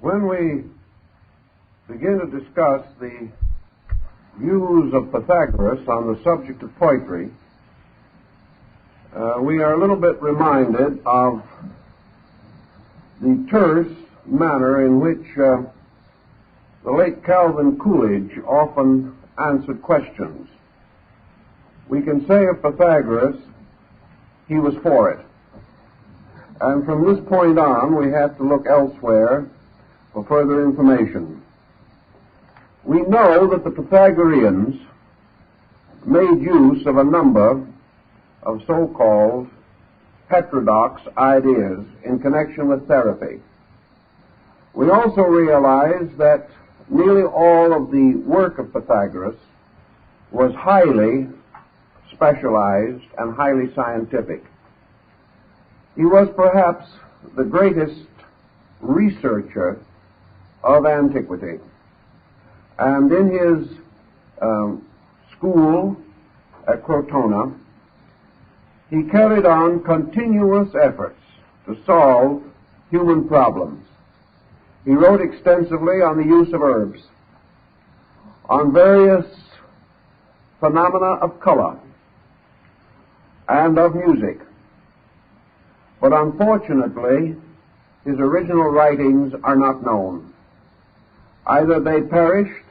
When we begin to discuss the views of Pythagoras on the subject of poetry, we are a little bit reminded of the terse manner in which the late Calvin Coolidge often answered questions. We can say of Pythagoras, he was for it. And from this point on, we have to look elsewhere for further information. We know that the Pythagoreans made use of a number of so-called heterodox ideas in connection with therapy. We also realize that nearly all of the work of Pythagoras was highly specialized and highly scientific. He was perhaps the greatest researcher of antiquity. And in his school at Crotona, he carried on continuous efforts to solve human problems. He wrote extensively on the use of herbs, on various phenomena of color and of music. But unfortunately, his original writings are not known. Either they perished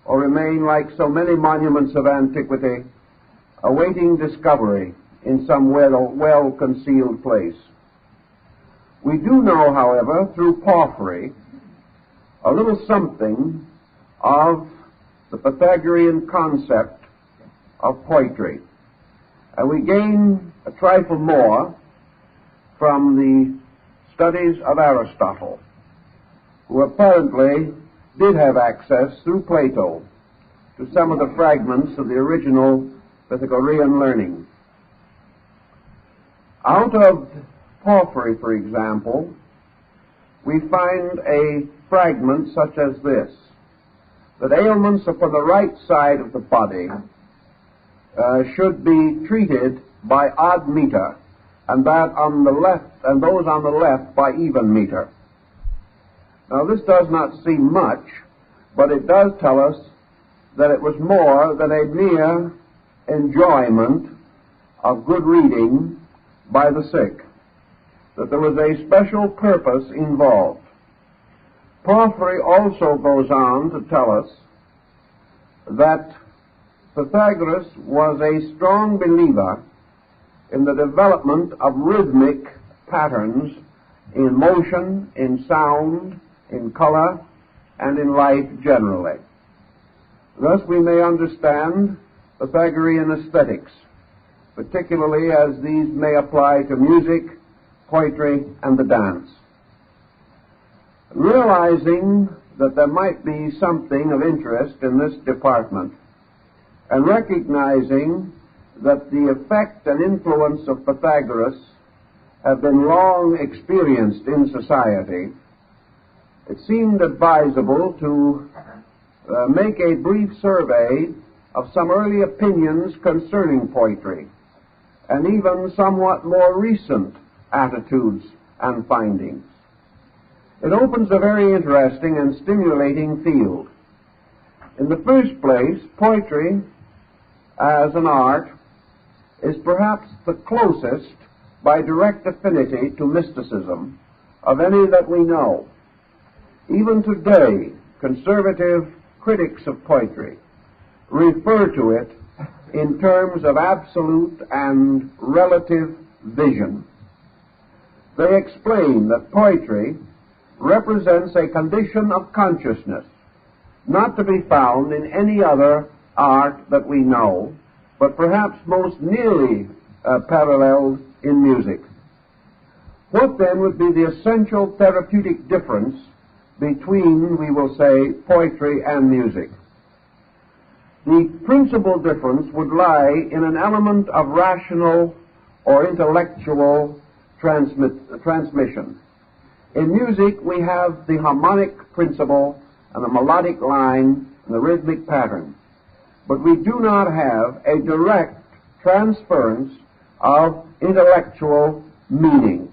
or remain like so many monuments of antiquity, awaiting discovery in some well-concealed place. We do know, however, through Porphyry, a little something of the Pythagorean concept of poetry. And we gain a trifle more from the studies of Aristotle, who apparently did have access through Plato to some of the fragments of the original Pythagorean learning. Out of Porphyry, for example, we find a fragment such as this, that ailments upon the right side of the body should be treated by odd meter, and that on the left, and those on the left by even meter. Now this does not seem much, but it does tell us that it was more than a mere enjoyment of good reading by the sick, that there was a special purpose involved. Porphyry also goes on to tell us that Pythagoras was a strong believer in the development of rhythmic patterns in motion, in sound, in color, and in life generally. Thus we may understand Pythagorean aesthetics, particularly as these may apply to music, poetry, and the dance. Realizing that there might be something of interest in this department, and recognizing that the effect and influence of Pythagoras have been long experienced in society, it seemed advisable to make a brief survey of some early opinions concerning poetry, and even somewhat more recent attitudes and findings. It opens a very interesting and stimulating field. In the first place, poetry as an art is perhaps the closest by direct affinity to mysticism of any that we know. Even today, conservative critics of poetry refer to it in terms of absolute and relative vision. They explain that poetry represents a condition of consciousness not to be found in any other art that we know, but perhaps most nearly paralleled in music. What then would be the essential therapeutic difference between, we will say, poetry and music? The principal difference would lie in an element of rational or intellectual transmission. In music, we have the harmonic principle and the melodic line and the rhythmic pattern, but we do not have a direct transference of intellectual meaning.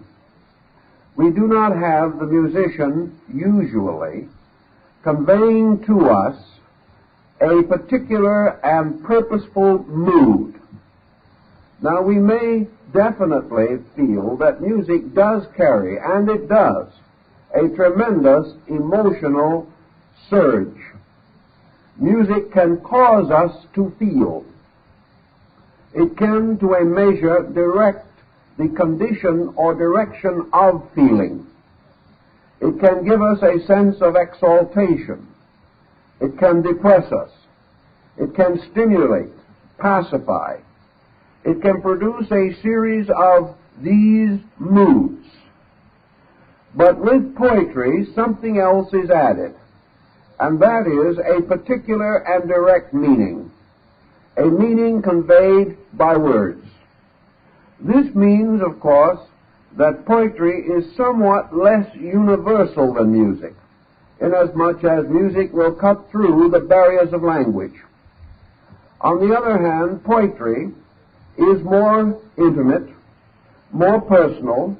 we do not have the musician usually conveying to us a particular and purposeful mood. Now, we may definitely feel that music does carry, and it does, a tremendous emotional surge. Music can cause us to feel. It can, to a measure, direct the condition or direction of feeling. It can give us a sense of exaltation. It can depress us. It can stimulate, pacify. It can produce a series of these moods. But with poetry, something else is added, and that is a particular and direct meaning, a meaning conveyed by words. This means, of course, that poetry is somewhat less universal than music, inasmuch as music will cut through the barriers of language. On the other hand, poetry is more intimate, more personal,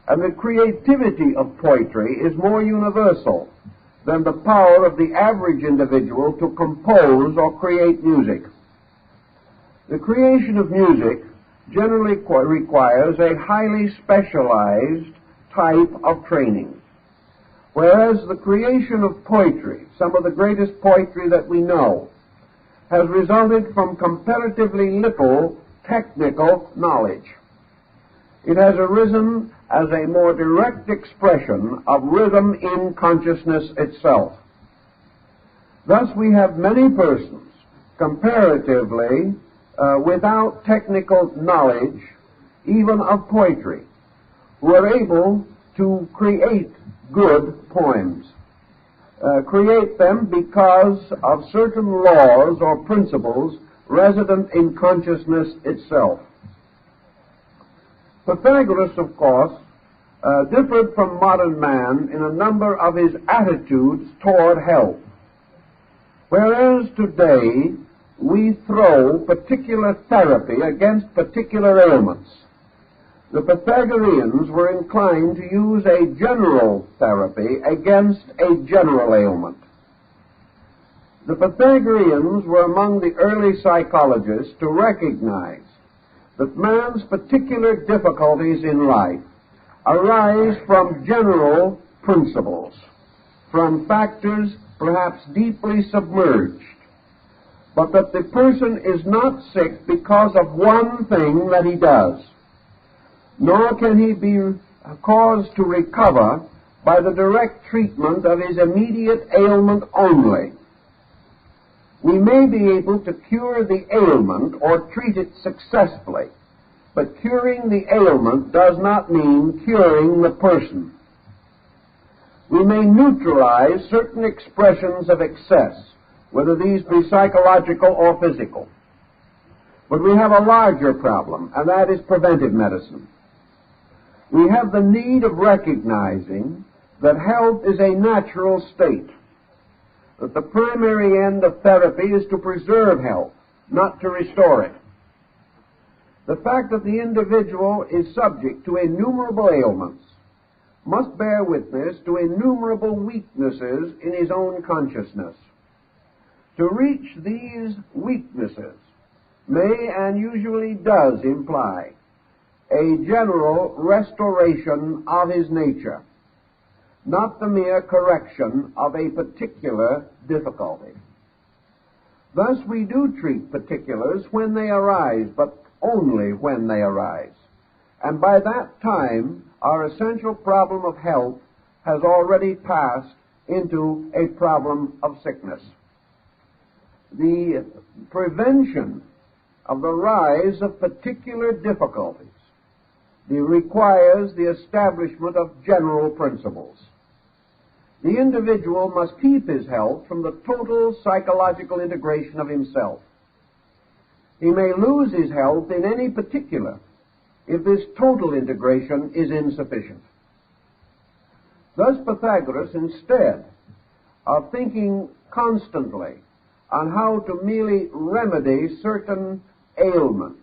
and the creativity of poetry is more universal than the power of the average individual to compose or create music. The creation of music generally requires a highly specialized type of training, whereas the creation of poetry, some of the greatest poetry that we know, has resulted from comparatively little technical knowledge. It has arisen as a more direct expression of rhythm in consciousness itself. Thus, we have many persons, comparatively, without technical knowledge, even of poetry, who are able to create good poems. Create them because of certain laws or principles resident in consciousness itself. Pythagoras, of course, differed from modern man in a number of his attitudes toward health. Whereas today we throw particular therapy against particular ailments, the Pythagoreans were inclined to use a general therapy against a general ailment. The Pythagoreans were among the early psychologists to recognize that man's particular difficulties in life arise from general principles, from factors perhaps deeply submerged, but that the person is not sick because of one thing that he does, nor can he be caused to recover by the direct treatment of his immediate ailment only. We may be able to cure the ailment or treat it successfully, but curing the ailment does not mean curing the person. We may neutralize certain expressions of excess, whether these be psychological or physical. But we have a larger problem, and that is preventive medicine. We have the need of recognizing that health is a natural state, that the primary end of therapy is to preserve health, not to restore it. The fact that the individual is subject to innumerable ailments must bear witness to innumerable weaknesses in his own consciousness. To reach these weaknesses may and usually does imply a general restoration of his nature, not the mere correction of a particular difficulty. Thus, we do treat particulars when they arise, but only when they arise. And by that time, our essential problem of health has already passed into a problem of sickness. The prevention of the rise of particular difficulties requires the establishment of general principles. The individual must keep his health from the total psychological integration of himself. He may lose his health in any particular if this total integration is insufficient. Thus Pythagoras, instead of thinking constantly on how to merely remedy certain ailments,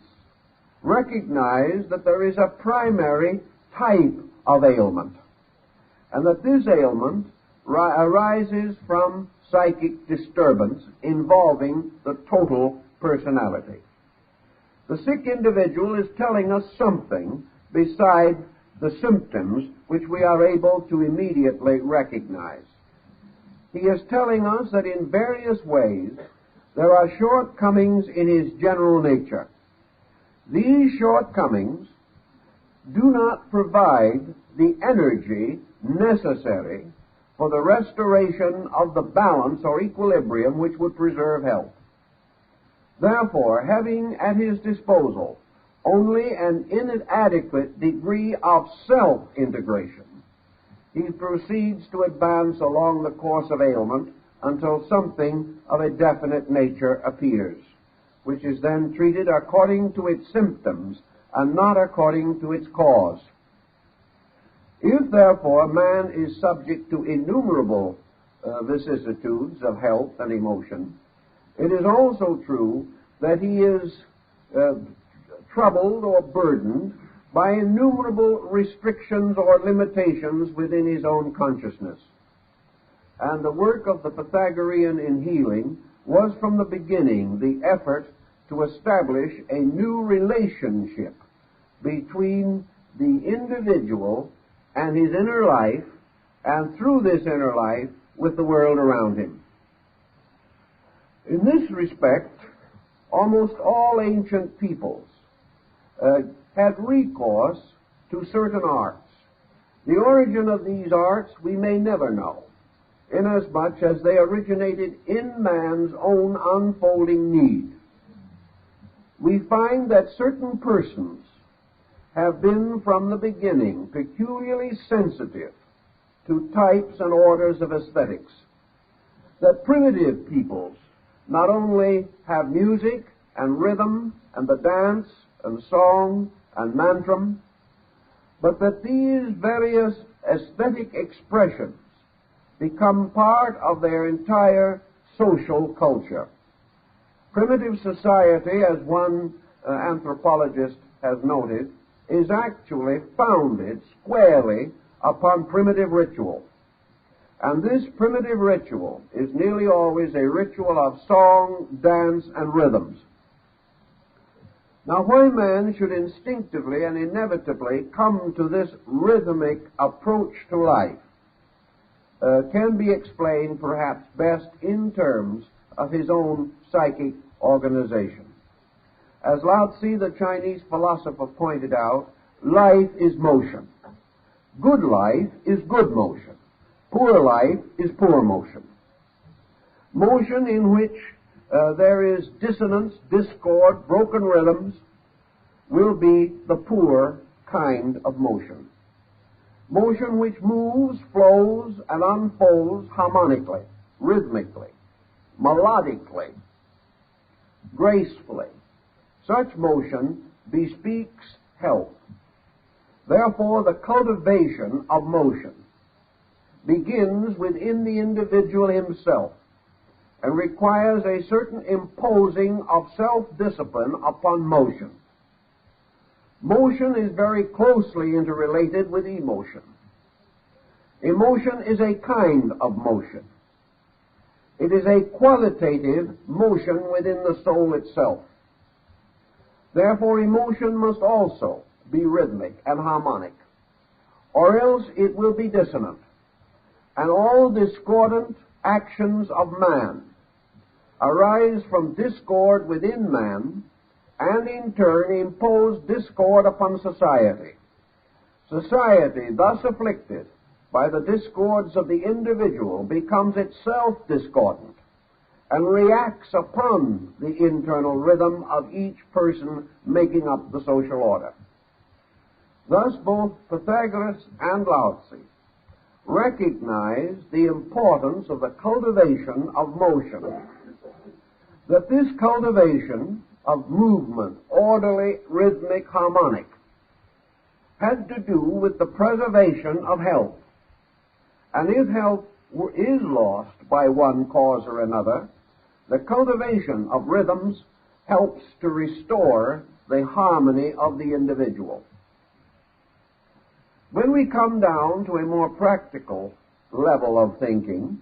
recognized that there is a primary type of ailment, and that this ailment arises from psychic disturbance involving the total personality. The sick individual is telling us something beside the symptoms which we are able to immediately recognize. He is telling us that in various ways there are shortcomings in his general nature. These shortcomings do not provide the energy necessary for the restoration of the balance or equilibrium which would preserve health. Therefore, having at his disposal only an inadequate degree of self-integration, he proceeds to advance along the course of ailment until something of a definite nature appears, which is then treated according to its symptoms and not according to its cause. If, therefore, man is subject to innumerable vicissitudes of health and emotion, it is also true that he is troubled or burdened by innumerable restrictions or limitations within his own consciousness. And the work of the Pythagorean in healing was from the beginning the effort to establish a new relationship between the individual and his inner life, and through this inner life with the world around him. In this respect, almost all ancient peoples had recourse to certain arts. The origin of these arts we may never know, inasmuch as they originated in man's own unfolding need. We find that certain persons have been from the beginning peculiarly sensitive to types and orders of aesthetics, that primitive peoples not only have music and rhythm and the dance and song and mantram, but that these various aesthetic expressions become part of their entire social culture. Primitive society, as one anthropologist has noted, is actually founded squarely upon primitive ritual. And this primitive ritual is nearly always a ritual of song, dance, and rhythms. Now, why man should instinctively and inevitably come to this rhythmic approach to life can be explained perhaps best in terms of his own psychic organization. As Lao Tzu, the Chinese philosopher, pointed out, life is motion. Good life is good motion. Poor life is poor motion. Motion in which there is dissonance, discord, broken rhythms will be the poor kind of motion. Motion which moves, flows, and unfolds harmonically, rhythmically, melodically, gracefully. Such motion bespeaks health. Therefore, the cultivation of motion begins within the individual himself and requires a certain imposing of self-discipline upon motion. Motion is very closely interrelated with emotion. Emotion is a kind of motion. It is a qualitative motion within the soul itself. Therefore, emotion must also be rhythmic and harmonic, or else it will be dissonant, and all discordant actions of man arise from discord within man, and in turn impose discord upon society. Society, thus afflicted by the discords of the individual, becomes itself discordant and reacts upon the internal rhythm of each person making up the social order. Thus, both Pythagoras and Lao Tzu recognize the importance of the cultivation of motion, that this cultivation of movement, orderly, rhythmic, harmonic, had to do with the preservation of health. And if health is lost by one cause or another, the cultivation of rhythms helps to restore the harmony of the individual. When we come down to a more practical level of thinking,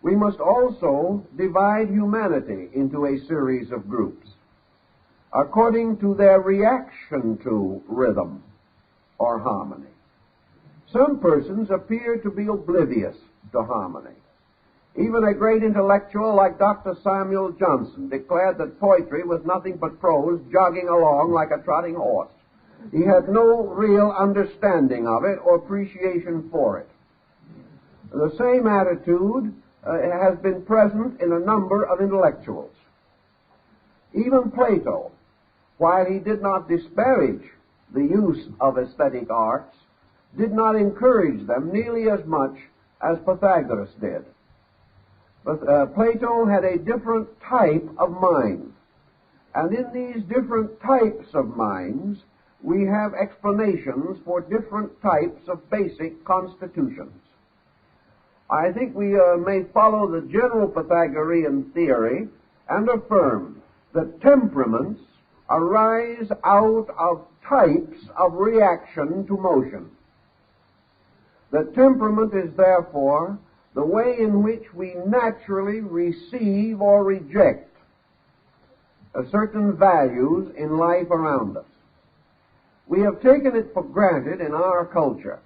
we must also divide humanity into a series of groups according to their reaction to rhythm or harmony. Some persons appear to be oblivious to harmony. Even a great intellectual like Dr. Samuel Johnson declared that poetry was nothing but prose jogging along like a trotting horse. He had no real understanding of it or appreciation for it. The same attitude has been present in a number of intellectuals. Even Plato, while he did not disparage the use of aesthetic arts, did not encourage them nearly as much as Pythagoras did. But Plato had a different type of mind, and in these different types of minds, we have explanations for different types of basic constitutions. I think we may follow the general Pythagorean theory and affirm that temperaments arise out of types of reaction to motion. The temperament is therefore the way in which we naturally receive or reject certain values in life around us. We have taken it for granted in our culture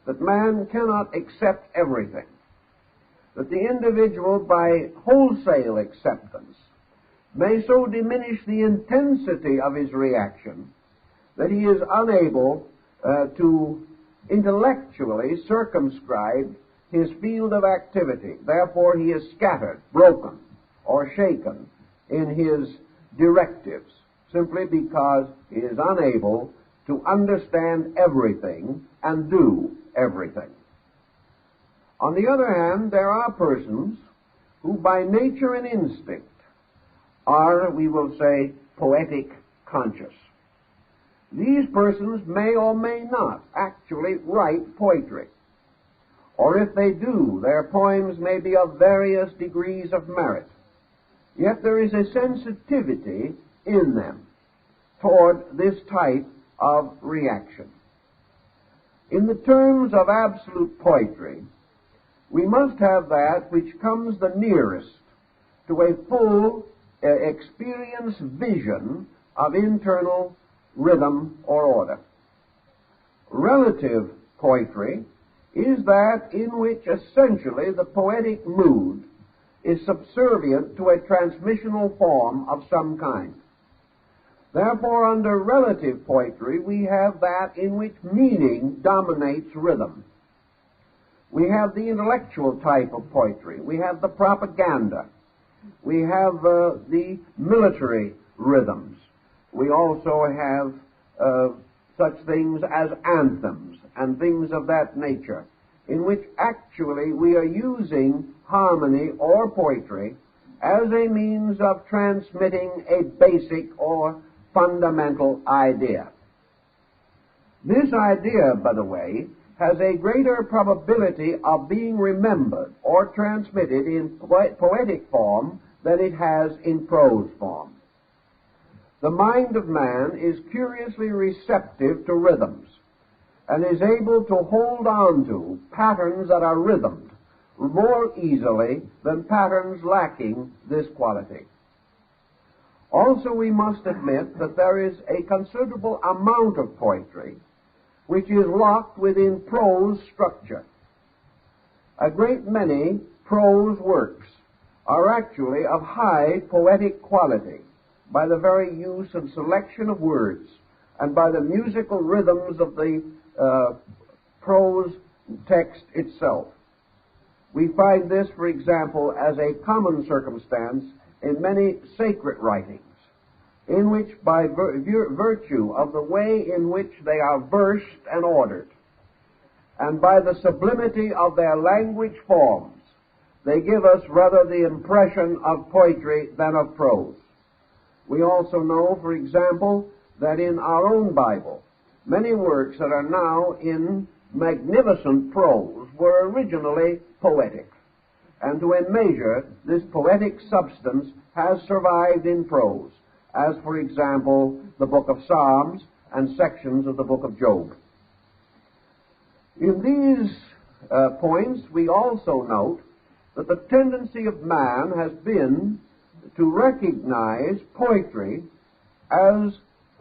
that man cannot accept everything, that the individual, by wholesale acceptance, may so diminish the intensity of his reaction that he is unable to intellectually circumscribe his field of activity. Therefore, he is scattered, broken, or shaken in his directives, simply because he is unable to understand everything and do everything. On the other hand, there are persons who by nature and instinct are, we will say, poetic conscious. These persons may or may not actually write poetry, or if they do, their poems may be of various degrees of merit. Yet there is a sensitivity in them toward this type of reaction. In the terms of absolute poetry, we must have that which comes the nearest to a full experience vision of internal rhythm or order. Relative poetry is that in which essentially the poetic mood is subservient to a transmissional form of some kind. Therefore, under relative poetry, we have that in which meaning dominates rhythm. We have the intellectual type of poetry. We have the propaganda. We have the military rhythms. We also have such things as anthems and things of that nature, in which actually we are using harmony or poetry as a means of transmitting a basic or fundamental idea. This idea, by the way, has a greater probability of being remembered or transmitted in poetic form than it has in prose form. The mind of man is curiously receptive to rhythms and is able to hold on to patterns that are rhythmed more easily than patterns lacking this quality. Also, we must admit that there is a considerable amount of poetry which is locked within prose structure. A great many prose works are actually of high poetic quality by the very use and selection of words and by the musical rhythms of the prose text itself. We find this, for example, as a common circumstance in many sacred writings, in which by virtue of the way in which they are versed and ordered, and by the sublimity of their language forms, they give us rather the impression of poetry than of prose. We also know, for example, that in our own Bible, many works that are now in magnificent prose were originally poetic. And to a measure, this poetic substance has survived in prose, as, for example, the book of Psalms and sections of the book of Job. In these points, we also note that the tendency of man has been to recognize poetry as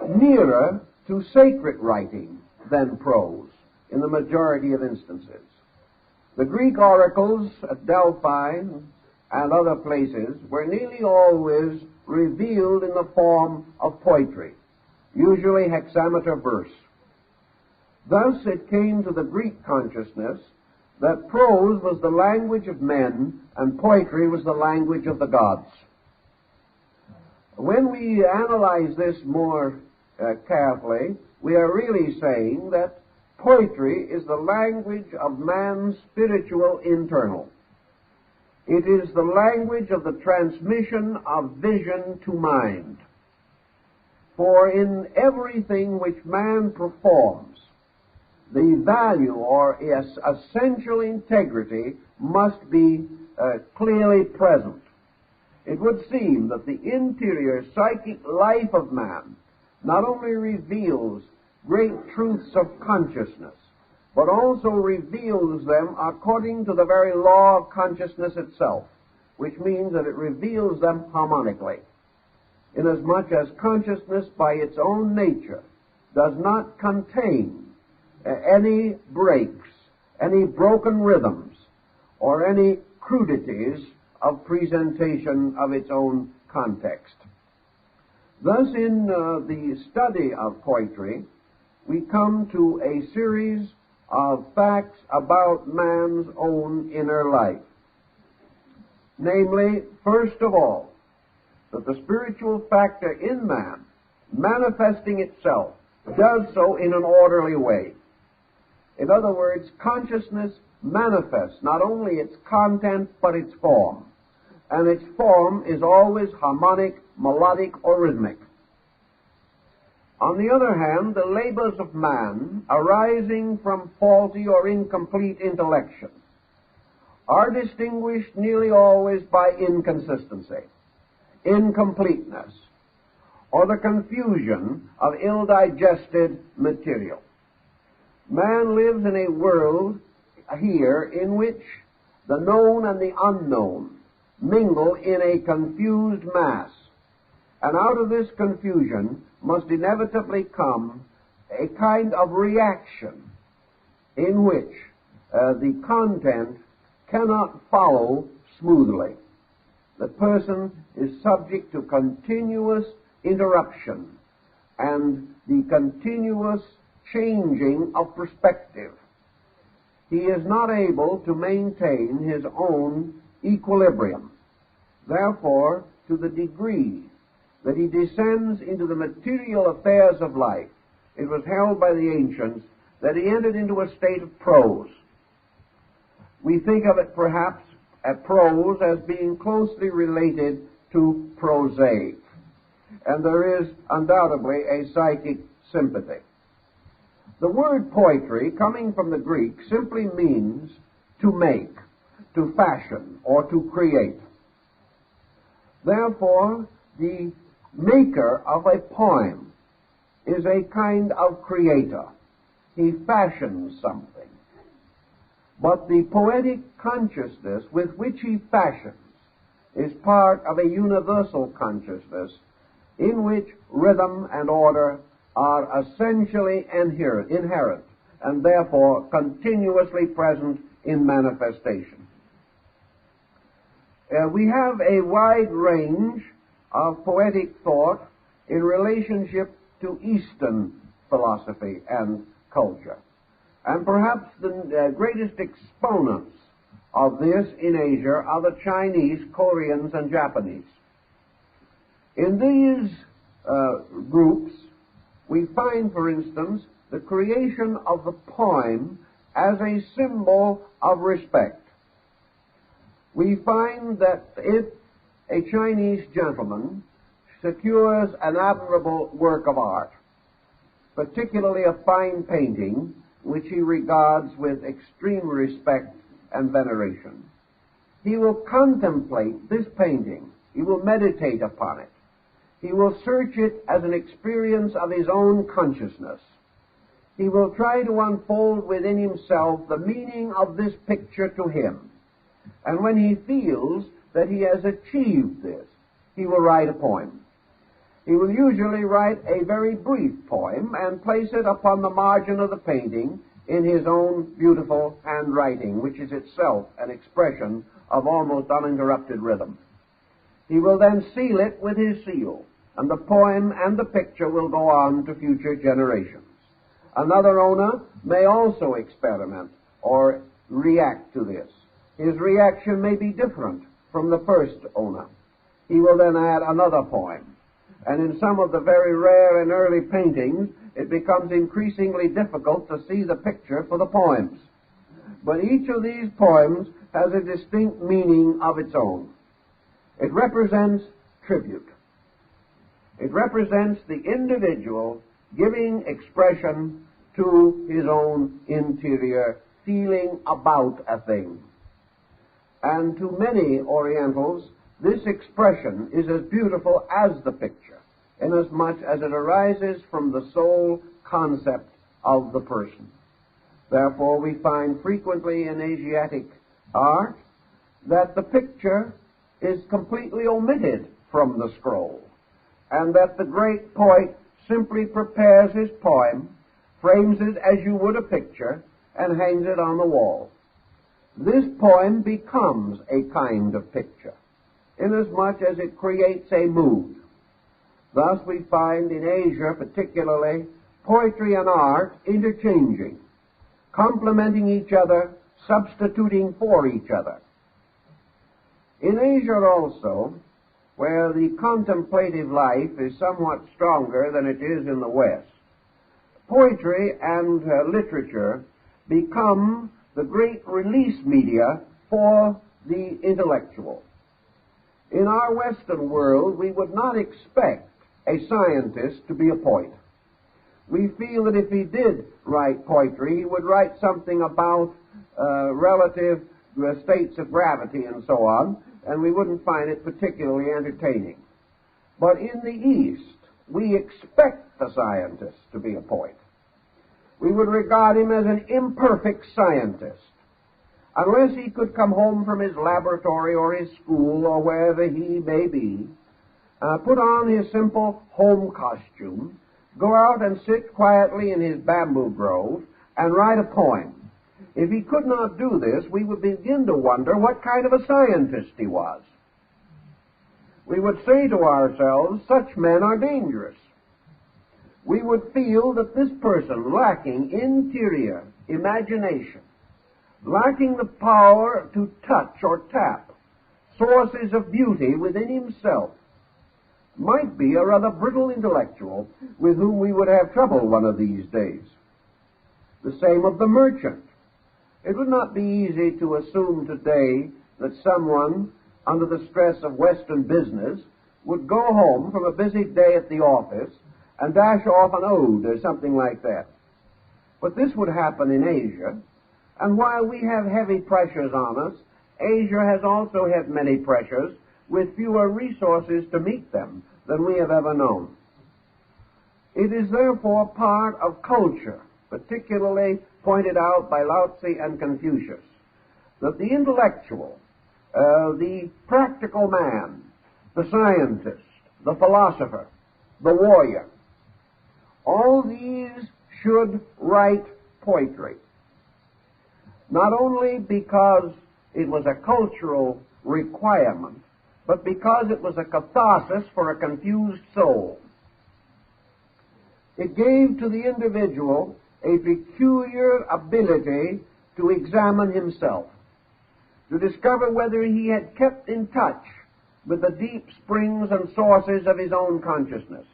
nearer to sacred writing than prose in the majority of instances. The Greek oracles at Delphi and other places were nearly always revealed in the form of poetry, usually hexameter verse. Thus it came to the Greek consciousness that prose was the language of men and poetry was the language of the gods. When we analyze this more carefully, we are really saying that poetry is the language of man's spiritual internal. It is the language of the transmission of vision to mind. For in everything which man performs, the value or essential integrity must be clearly present. It would seem that the interior psychic life of man not only reveals great truths of consciousness, but also reveals them according to the very law of consciousness itself, which means that it reveals them harmonically, inasmuch as consciousness by its own nature does not contain any breaks, any broken rhythms, or any crudities of presentation of its own context. Thus, in the study of poetry, we come to a series of facts about man's own inner life. Namely, first of all, that the spiritual factor in man, manifesting itself, does so in an orderly way. In other words, consciousness manifests not only its content, but its form. And its form is always harmonic, melodic, or rhythmic. On the other hand, the labors of man, arising from faulty or incomplete intellection, are distinguished nearly always by inconsistency, incompleteness, or the confusion of ill-digested material. Man lives in a world here in which the known and the unknown mingle in a confused mass, and out of this confusion must inevitably come a kind of reaction in which the content cannot follow smoothly. The person is subject to continuous interruption and the continuous changing of perspective. He is not able to maintain his own equilibrium. Therefore, to the degree that he descends into the material affairs of life, it was held by the ancients that he entered into a state of prose. We think of it perhaps at prose as being closely related to prosaic, and there is undoubtedly a psychic sympathy. The word poetry, coming from the Greek, simply means to make, to fashion, or to create. Therefore, the maker of a poem is a kind of creator. He fashions something. But the poetic consciousness with which he fashions is part of a universal consciousness in which rhythm and order are essentially inherent and therefore continuously present in manifestation. We have a wide range of poetic thought in relationship to Eastern philosophy and culture. And perhaps the greatest exponents of this in Asia are the Chinese, Koreans, and Japanese. In these groups, we find, for instance, the creation of the poem as a symbol of respect. We find that if a Chinese gentleman secures an admirable work of art, particularly a fine painting, which he regards with extreme respect and veneration, he will contemplate this painting. He will meditate upon it. He will search it as an experience of his own consciousness. he will try to unfold within himself the meaning of this picture to him. And when he feels that he has achieved this, he will write a poem. He will usually write a very brief poem and place it upon the margin of the painting in his own beautiful handwriting, which is itself an expression of almost uninterrupted rhythm. He will then seal it with his seal, and the poem and the picture will go on to future generations. Another owner may also experiment or react to this. His reaction may be different from the first owner. He will then add another poem. And in some of the very rare and early paintings, it becomes increasingly difficult to see the picture for the poems. But each of these poems has a distinct meaning of its own. It represents tribute. It represents the individual giving expression to his own interior feeling about a thing. And to many Orientals, this expression is as beautiful as the picture, inasmuch as it arises from the sole concept of the person. Therefore, we find frequently in Asiatic art that the picture is completely omitted from the scroll, and that the great poet simply prepares his poem, frames it as you would a picture, and hangs it on the wall. This poem becomes a kind of picture, inasmuch as it creates a mood. Thus we find in Asia particularly poetry and art interchanging, complementing each other, substituting for each other. In Asia also, where the contemplative life is somewhat stronger than it is in the West, poetry and literature become the great release media for the intellectual. In our Western world, we would not expect a scientist to be a poet. We feel that if he did write poetry, he would write something about relative states of gravity and so on, and we wouldn't find it particularly entertaining. But in the East, we expect the scientist to be a poet. We would regard him as an imperfect scientist. Unless he could come home from his laboratory or his school or wherever he may be, put on his simple home costume, go out and sit quietly in his bamboo grove and write a poem. If he could not do this, we would begin to wonder what kind of a scientist he was. We would say to ourselves, such men are dangerous. We would feel that this person, lacking interior imagination, lacking the power to touch or tap sources of beauty within himself, might be a rather brittle intellectual with whom we would have trouble one of these days. The same of the merchant. It would not be easy to assume today that someone, under the stress of Western business, would go home from a busy day at the office and dash off an ode or something like that. But this would happen in Asia, and while we have heavy pressures on us, Asia has also had many pressures with fewer resources to meet them than we have ever known. It is therefore part of culture, particularly pointed out by Lao Tzu and Confucius, that the intellectual, the practical man, the scientist, the philosopher, the warrior, all these should write poetry, not only because it was a cultural requirement, but because it was a catharsis for a confused soul. It gave to the individual a peculiar ability to examine himself, to discover whether he had kept in touch with the deep springs and sources of his own consciousness.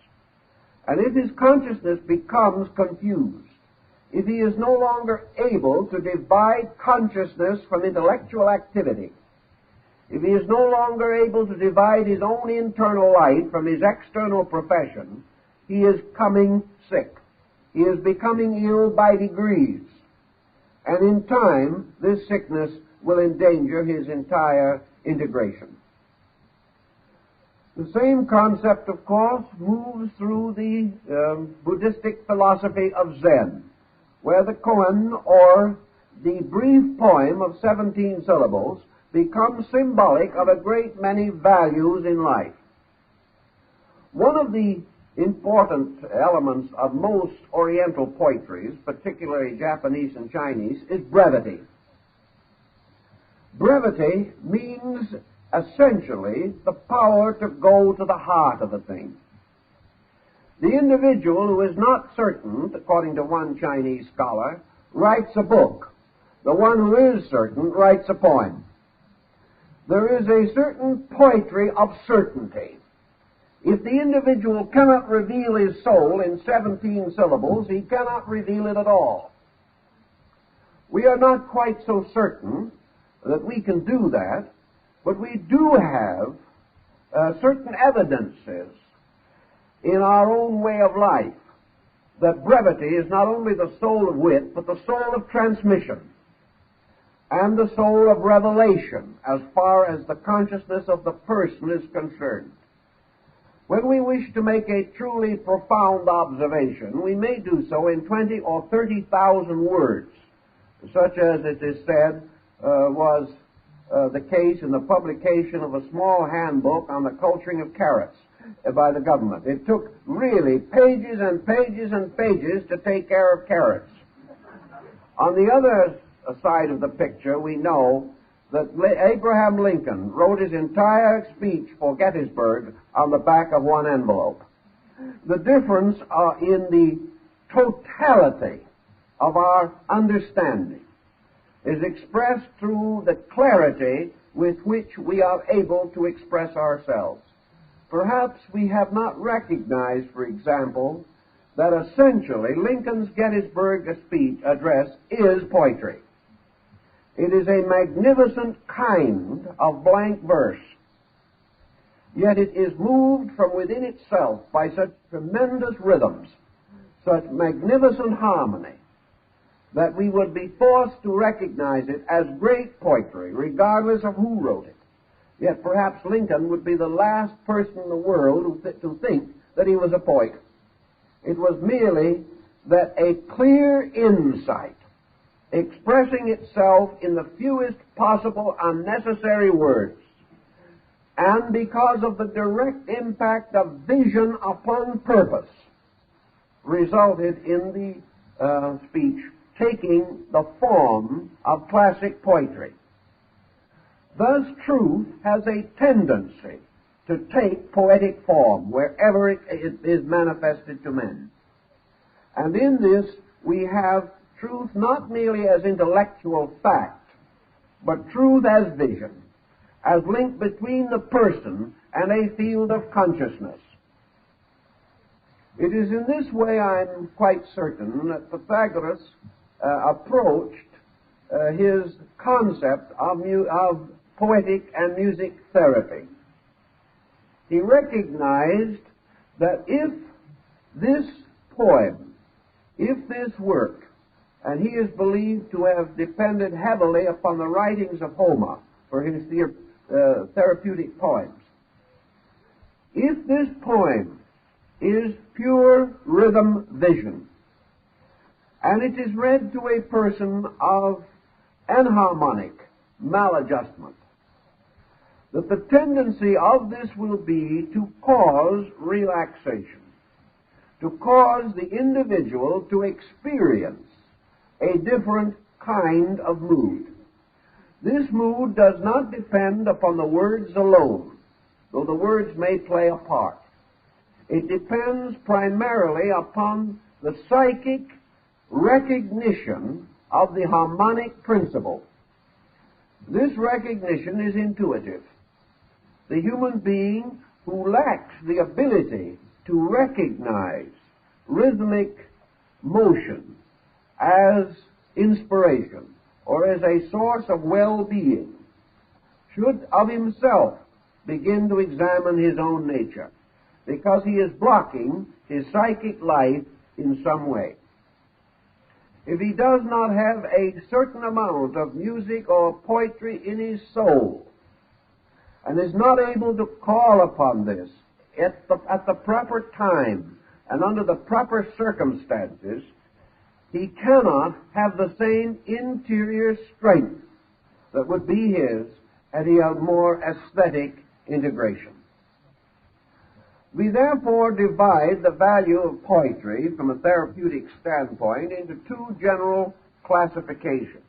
And if his consciousness becomes confused, if he is no longer able to divide consciousness from intellectual activity, if he is no longer able to divide his own internal life from his external profession, he is coming sick. He is becoming ill by degrees. And in time, this sickness will endanger his entire integration. The same concept, of course, moves through the Buddhistic philosophy of Zen. where the koan, or the brief poem of 17 syllables, becomes symbolic of a great many values in life. One of the important elements of most Oriental poetries, particularly Japanese and Chinese, is brevity. Brevity means essentially the power to go to the heart of a thing. The individual who is not certain, according to one Chinese scholar, writes a book. The one who is certain writes a poem. There is a certain poetry of certainty. If the individual cannot reveal his soul in 17 syllables, he cannot reveal it at all. We are not quite so certain that we can do that, but we do have certain evidences in our own way of life that brevity is not only the soul of wit, but the soul of transmission and the soul of revelation as far as the consciousness of the person is concerned. When we wish to make a truly profound observation, we may do so in 20 or 30,000 words, such as it is said was the case in the publication of a small handbook on the culturing of carrots by the government. It took really pages and pages and pages to take care of carrots. On the other side of the picture, we know that Abraham Lincoln wrote his entire speech for Gettysburg on the back of one envelope. The difference in the totality of our understanding is expressed through the clarity with which we are able to express ourselves. Perhaps we have not recognized, for example, that essentially Lincoln's Gettysburg speech address is poetry. It is a magnificent kind of blank verse, yet it is moved from within itself by such tremendous rhythms, such magnificent harmony, that we would be forced to recognize it as great poetry, regardless of who wrote it. Yet perhaps Lincoln would be the last person in the world to think that he was a poet. It was merely that a clear insight, expressing itself in the fewest possible unnecessary words, and because of the direct impact of vision upon purpose, resulted in the speech taking the form of classic poetry. Thus, truth has a tendency to take poetic form wherever it is manifested to men. And in this, we have truth not merely as intellectual fact, but truth as vision, as link between the person and a field of consciousness. It is in this way, I'm quite certain, that Pythagoras approached his concept of poetic and music therapy. He recognized that if this poem, if this work, and he is believed to have depended heavily upon the writings of Homer for his therapeutic poems, if this poem is pure rhythm vision, and it is read to a person of enharmonic maladjustment, that the tendency of this will be to cause relaxation, to cause the individual to experience a different kind of mood. This mood does not depend upon the words alone, though the words may play a part. It depends primarily upon the psychic recognition of the harmonic principle. This recognition is intuitive. The human being who lacks the ability to recognize rhythmic motion as inspiration or as a source of well-being should of himself begin to examine his own nature, because he is blocking his psychic life in some way. If he does not have a certain amount of music or poetry in his soul, and is not able to call upon this at the proper time and under the proper circumstances, he cannot have the same interior strength that would be his had he had more aesthetic integration. We therefore divide the value of poetry from a therapeutic standpoint into two general classifications.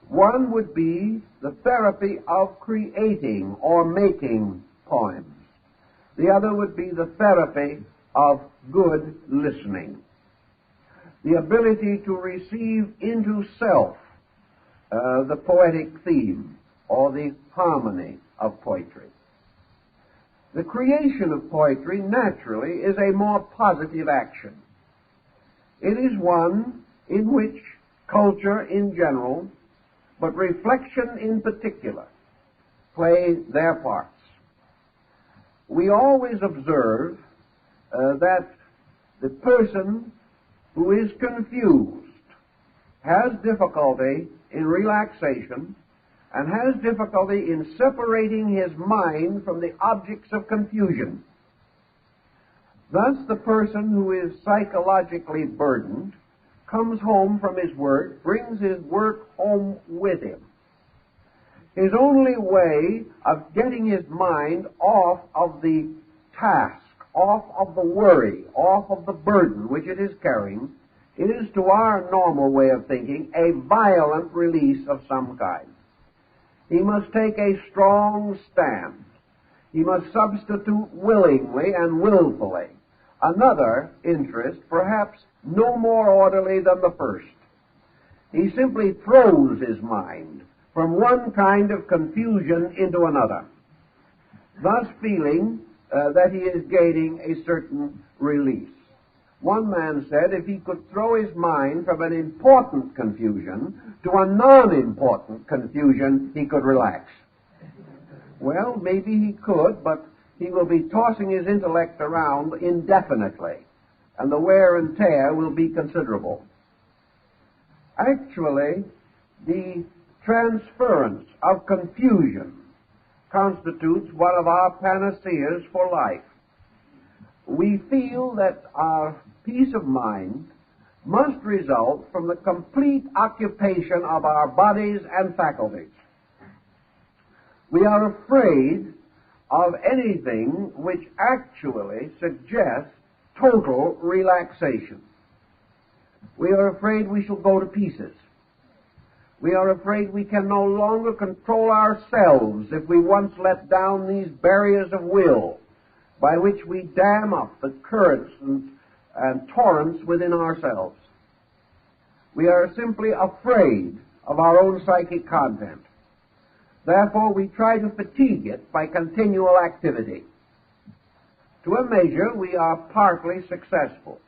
One would be the therapy of creating or making poems. The other would be the therapy of good listening. The ability to receive into self the poetic theme or the harmony of poetry. The creation of poetry, naturally, is a more positive action. It is one in which culture in general, but reflection in particular, play their parts. We always observe that the person who is confused has difficulty in relaxation and has difficulty in separating his mind from the objects of confusion. Thus, the person who is psychologically burdened comes home from his work, brings his work home with him. His only way of getting his mind off of the task, off of the worry, off of the burden which it is carrying, is, to our normal way of thinking, a violent release of some kind. He must take a strong stand. He must substitute willingly and willfully another interest, perhaps no more orderly than the first. He simply throws his mind from one kind of confusion into another, thus feeling that he is gaining a certain release. One man said if he could throw his mind from an important confusion to a non-important confusion, he could relax. Well, maybe he could, but he will be tossing his intellect around indefinitely, and the wear and tear will be considerable. Actually, the transference of confusion constitutes one of our panaceas for life. We feel that our peace of mind must result from the complete occupation of our bodies and faculties. We are afraid of anything which actually suggests total relaxation. We are afraid we shall go to pieces. We are afraid we can no longer control ourselves if we once let down these barriers of will by which we dam up the currents and torrents within ourselves. We are simply afraid of our own psychic content. Therefore, we try to fatigue it by continual activity. To a measure, we are partly successful.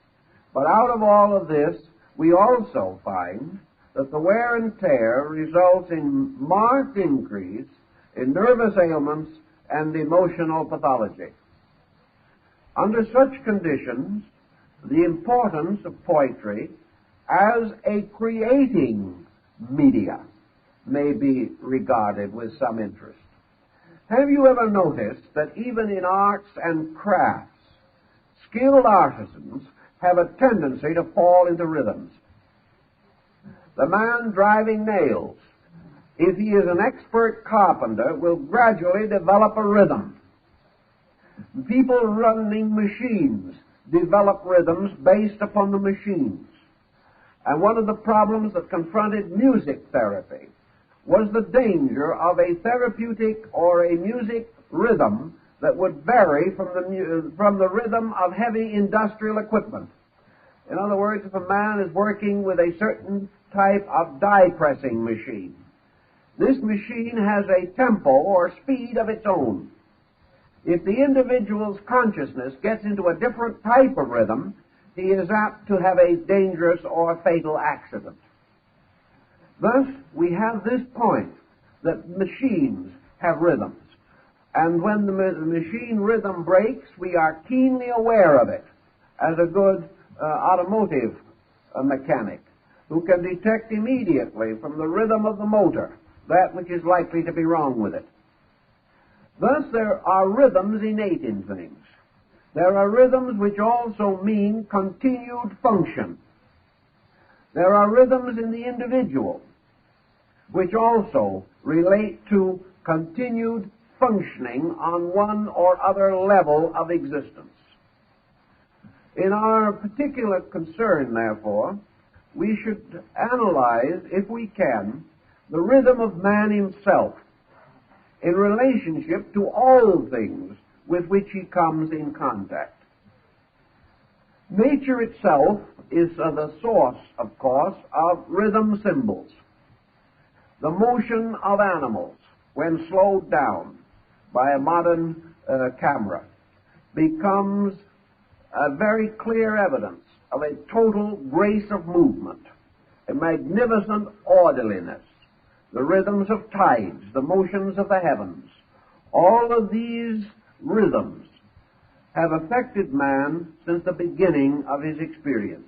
But out of all of this, we also find that the wear and tear results in marked increase in nervous ailments and emotional pathology. Under such conditions, the importance of poetry as a creating media may be regarded with some interest. Have you ever noticed that even in arts and crafts, skilled artisans have a tendency to fall into rhythms? The man driving nails, if he is an expert carpenter, will gradually develop a rhythm. People running machines develop rhythms based upon the machines. And one of the problems that confronted music therapy was the danger of a therapeutic or a music rhythm that would vary from the rhythm of heavy industrial equipment. In other words, if a man is working with a certain type of die-pressing machine, this machine has a tempo or speed of its own. If the individual's consciousness gets into a different type of rhythm, he is apt to have a dangerous or fatal accident. Thus, we have this point that machines have rhythms. And when the machine rhythm breaks, we are keenly aware of it as a good automotive mechanic who can detect immediately from the rhythm of the motor that which is likely to be wrong with it. Thus, there are rhythms innate in things. There are rhythms which also mean continued function. There are rhythms in the individual, which also relate to continued functioning on one or other level of existence. In our particular concern, therefore, we should analyze, if we can, the rhythm of man himself in relationship to all things with which he comes in contact. Nature itself is the source, of course, of rhythm symbols. The motion of animals, when slowed down by a modern camera, becomes a very clear evidence of a total grace of movement, a magnificent orderliness, the rhythms of tides, the motions of the heavens. All of these rhythms have affected man since the beginning of his experience.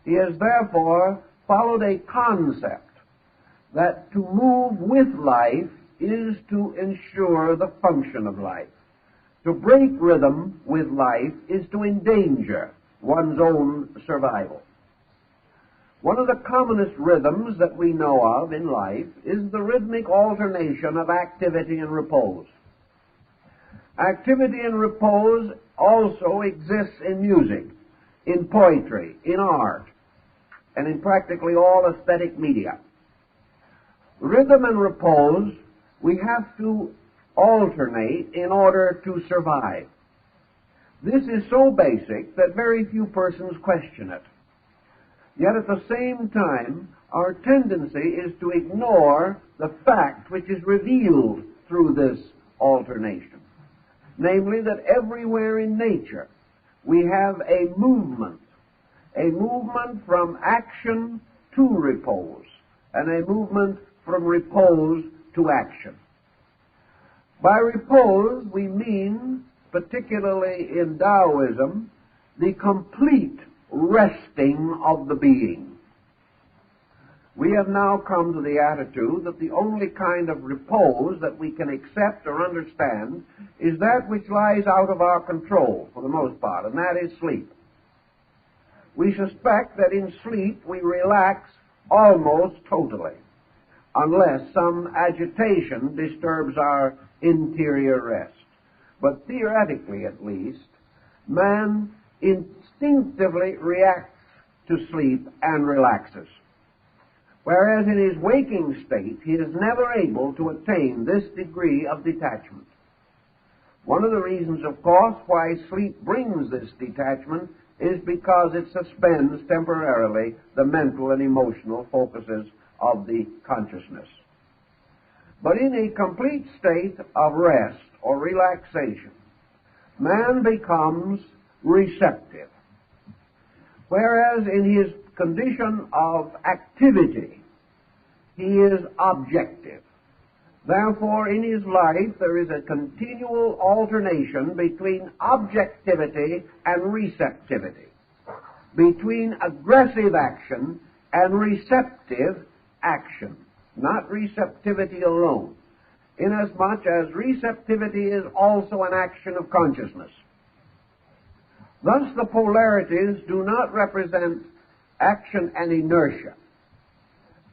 He has therefore followed a concept that to move with life is to ensure the function of life. To break rhythm with life is to endanger one's own survival. One of the commonest rhythms that we know of in life is the rhythmic alternation of activity and repose. Activity and repose also exists in music, in poetry, in art, and in practically all aesthetic media. Rhythm and repose we have to alternate in order to survive. This is so basic that very few persons question it. Yet at the same time, our tendency is to ignore the fact which is revealed through this alternation. Namely, that everywhere in nature we have a movement from action to repose, and a movement from repose to action. By repose, we mean, particularly in Taoism, the complete resting of the being. We have now come to the attitude that the only kind of repose that we can accept or understand is that which lies out of our control, for the most part, and that is sleep. We suspect that in sleep we relax almost totally, unless some agitation disturbs our interior rest. But theoretically, at least, man instinctively reacts to sleep and relaxes, whereas in his waking state he is never able to attain this degree of detachment. One of the reasons, of course, why sleep brings this detachment is because it suspends temporarily the mental and emotional focuses of the consciousness. But in a complete state of rest or relaxation, man becomes receptive, whereas in his condition of activity, he is objective. Therefore, in his life, there is a continual alternation between objectivity and receptivity, between aggressive action and receptive action, not receptivity alone, inasmuch as receptivity is also an action of consciousness. Thus, the polarities do not represent action and inertia,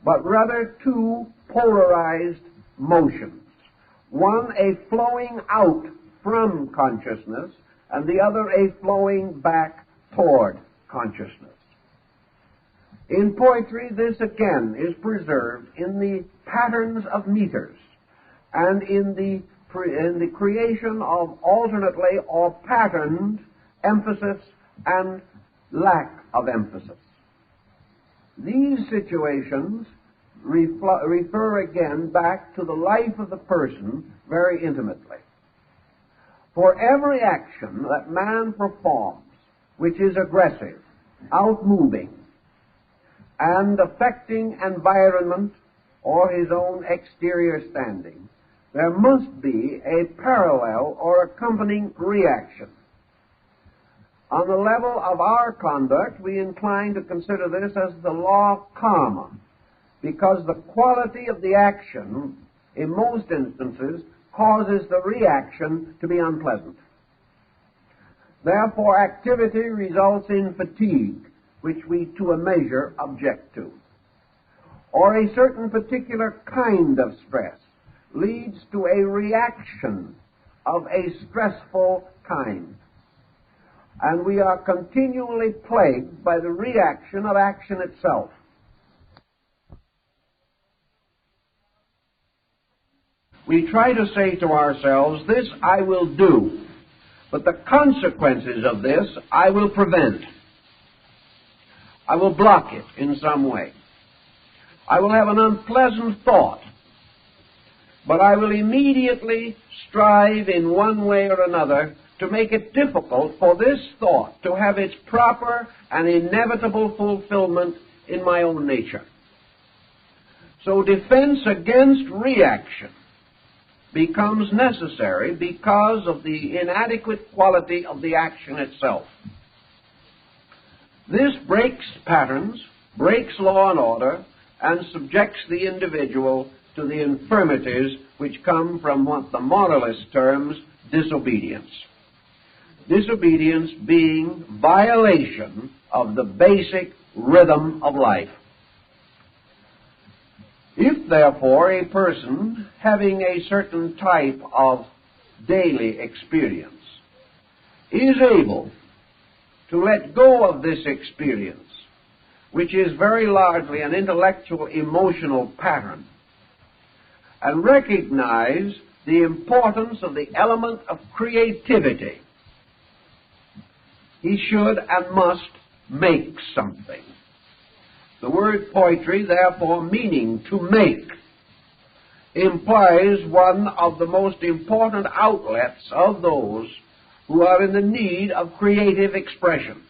but rather two polarized motions, one a flowing out from consciousness and the other a flowing back toward consciousness. In poetry, this again is preserved in the patterns of meters and in the creation of alternately or patterned emphasis and lack of emphasis. These situations refer again back to the life of the person very intimately. For every action that man performs which is aggressive, outmoving, and affecting environment or his own exterior standing, there must be a parallel or accompanying reaction. On the level of our conduct, we incline to consider this as the law of karma, because the quality of the action, in most instances, causes the reaction to be unpleasant. Therefore, activity results in fatigue, which we to a measure object to, or a certain particular kind of stress leads to a reaction of a stressful kind, and we are continually plagued by the reaction of action itself. We try to say to ourselves, this I will do, but the consequences of this I will prevent. I will block it in some way. I will have an unpleasant thought, but I will immediately strive in one way or another to make it difficult for this thought to have its proper and inevitable fulfillment in my own nature. So defense against reaction becomes necessary because of the inadequate quality of the action itself. This breaks patterns, breaks law and order, and subjects the individual to the infirmities which come from what the moralist terms disobedience. Disobedience being violation of the basic rhythm of life. If, therefore, a person having a certain type of daily experience is able to let go of this experience, which is very largely an intellectual, emotional pattern, and recognize the importance of the element of creativity, he should and must make something. The word poetry, therefore, meaning to make, implies one of the most important outlets of those who are in the need of creative expression.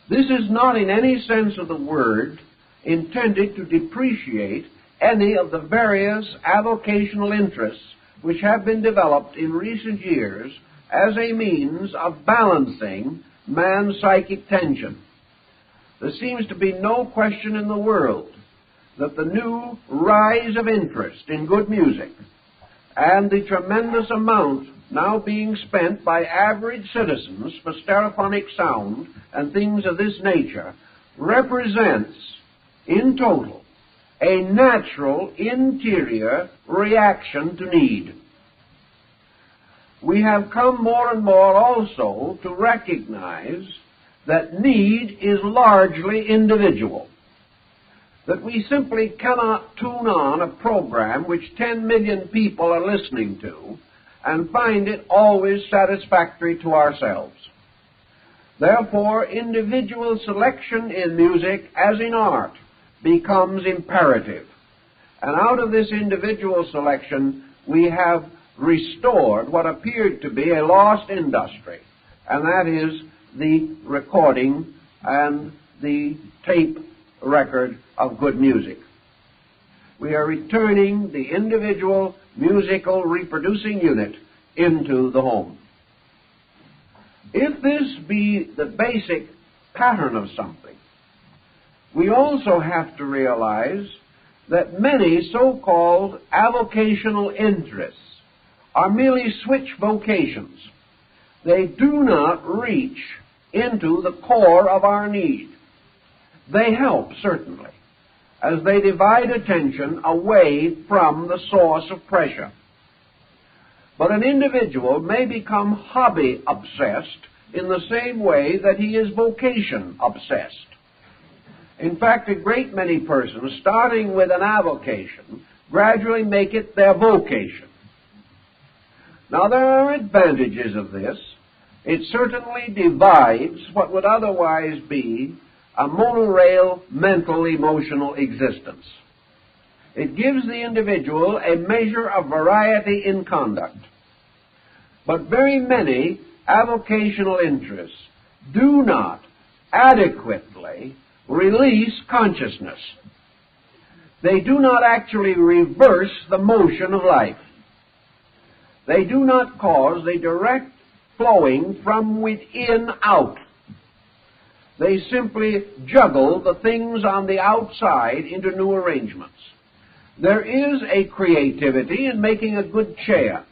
This is not in any sense of the word intended to depreciate any of the various avocational interests which have been developed in recent years as a means of balancing man's psychic tension. There seems to be no question in the world that the new rise of interest in good music and the tremendous amount now being spent by average citizens for stereophonic sound and things of this nature represents, in total, a natural interior reaction to need. We have come more and more also to recognize that need is largely individual, that we simply cannot tune on a program which 10 million people are listening to and find it always satisfactory to ourselves. Therefore, individual selection in music, as in art, becomes imperative. And out of this individual selection, we have restored what appeared to be a lost industry, and that is the recording and the tape record of good music. We are returning the individual musical reproducing unit into the home. If this be the basic pattern of something, we also have to realize that many so-called avocational interests are merely switch vocations. They do not reach into the core of our need. They help, certainly, as they divide attention away from the source of pressure. But an individual may become hobby-obsessed in the same way that he is vocation-obsessed. In fact, a great many persons, starting with an avocation, gradually make it their vocation. Now, there are advantages of this. It certainly divides what would otherwise be a monorail mental emotional existence. It gives the individual a measure of variety in conduct. But very many avocational interests do not adequately release consciousness. They do not actually reverse the motion of life. They do not cause the direct flowing from within out. They simply juggle the things on the outside into new arrangements. There is a creativity in making a good chair.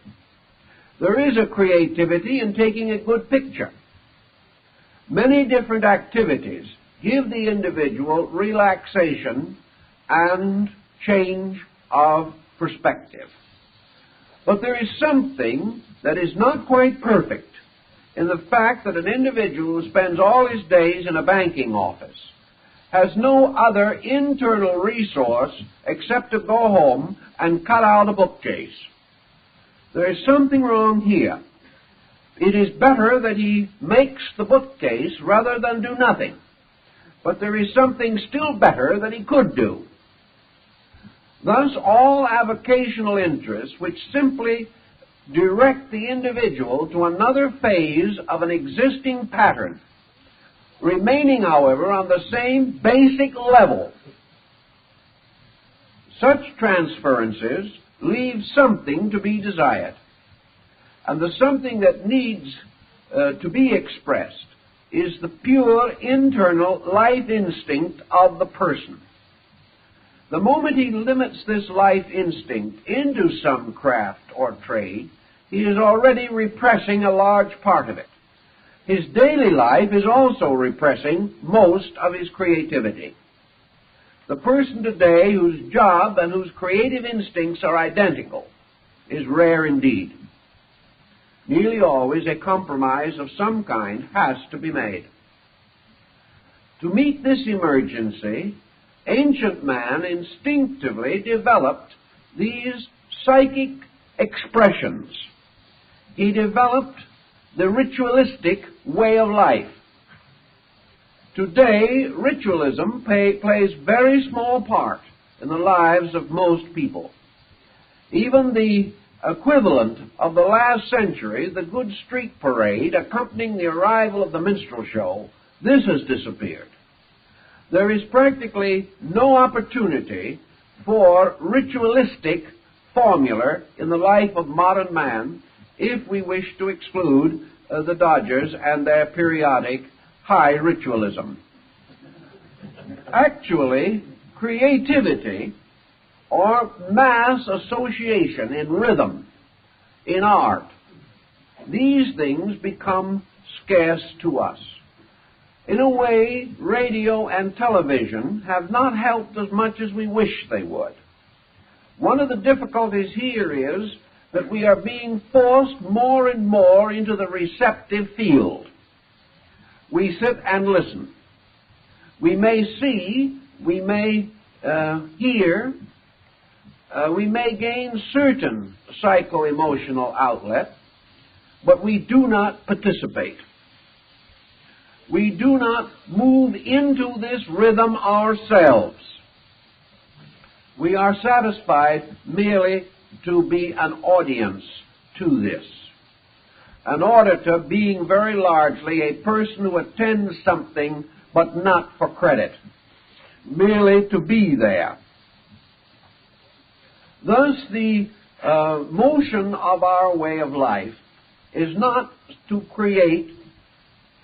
There is a creativity in taking a good picture. Many different activities give the individual relaxation and change of perspective. But there is something that is not quite perfect in the fact that an individual who spends all his days in a banking office has no other internal resource except to go home and cut out a bookcase. There is something wrong here. It is better that he makes the bookcase rather than do nothing. But there is something still better that he could do. Thus, all avocational interests which simply direct the individual to another phase of an existing pattern, remaining, however, on the same basic level. Such transferences leave something to be desired. And the something that needs to be expressed is the pure internal life instinct of the person. The moment he limits this life instinct into some craft or trade, he is already repressing a large part of it. His daily life is also repressing most of his creativity. The person today whose job and whose creative instincts are identical is rare indeed. Nearly always a compromise of some kind has to be made. To meet this emergency, ancient man instinctively developed these psychic expressions. He developed the ritualistic way of life. Today, ritualism plays very small part in the lives of most people. Even the equivalent of the last century, the Good Street Parade accompanying the arrival of the minstrel show, this has disappeared. There is practically no opportunity for ritualistic formula in the life of modern man if we wish to exclude the Dodgers and their periodic high ritualism. Actually, creativity or mass association in rhythm, in art, these things become scarce to us. In a way, radio and television have not helped as much as we wish they would. One of the difficulties here is that we are being forced more and more into the receptive field. We sit and listen. We may see, we may hear, we may gain certain psycho-emotional outlet, but we do not participate. We do not move into this rhythm ourselves. We are satisfied merely to be an audience to this. An auditor being very largely a person who attends something but not for credit, merely to be there. Thus, the motion of our way of life is not to create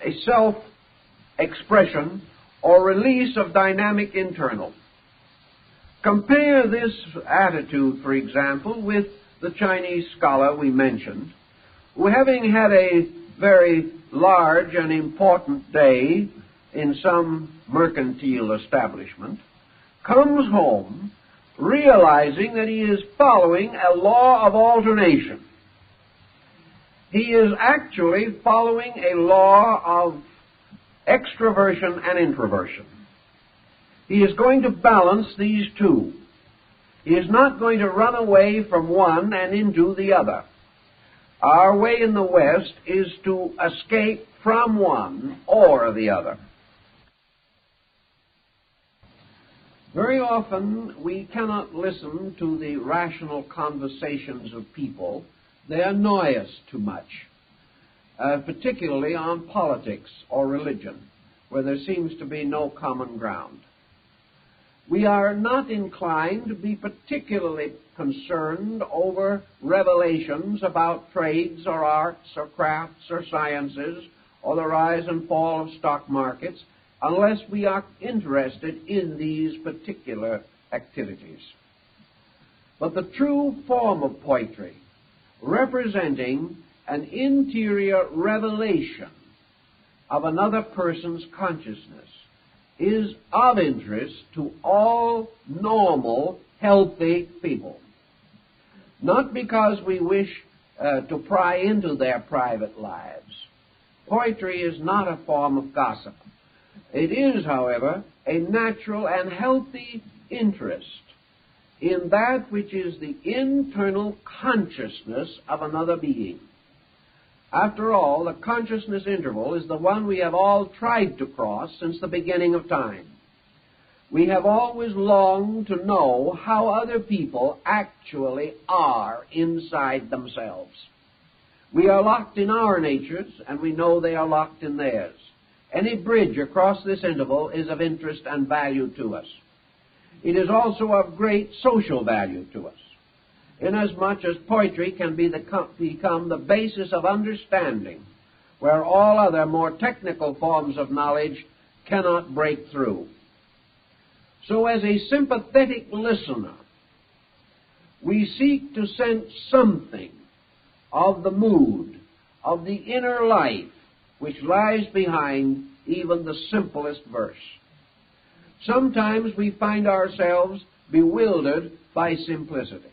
a self-expression or release of dynamic internal. Compare this attitude, for example, with the Chinese scholar we mentioned, who, having had a very large and important day in some mercantile establishment, comes home realizing that he is following a law of alternation. He is actually following a law of extroversion and introversion. He is going to balance these two. He is not going to run away from one and into the other. Our way in the West is to escape from one or the other. Very often we cannot listen to the rational conversations of people. They annoy us too much, particularly on politics or religion, where there seems to be no common ground. We are not inclined to be particularly concerned over revelations about trades or arts or crafts or sciences or the rise and fall of stock markets unless we are interested in these particular activities. But the true form of poetry, representing an interior revelation of another person's consciousness is of interest to all normal, healthy people. Not because we wish to pry into their private lives. Poetry is not a form of gossip. It is, however, a natural and healthy interest in that which is the internal consciousness of another being. After all, the consciousness interval is the one we have all tried to cross since the beginning of time. We have always longed to know how other people actually are inside themselves. We are locked in our natures, and we know they are locked in theirs. Any bridge across this interval is of interest and value to us. It is also of great social value to us, inasmuch as poetry can become the basis of understanding, where all other more technical forms of knowledge cannot break through. So as a sympathetic listener, we seek to sense something of the mood, of the inner life, which lies behind even the simplest verse. Sometimes we find ourselves bewildered by simplicity.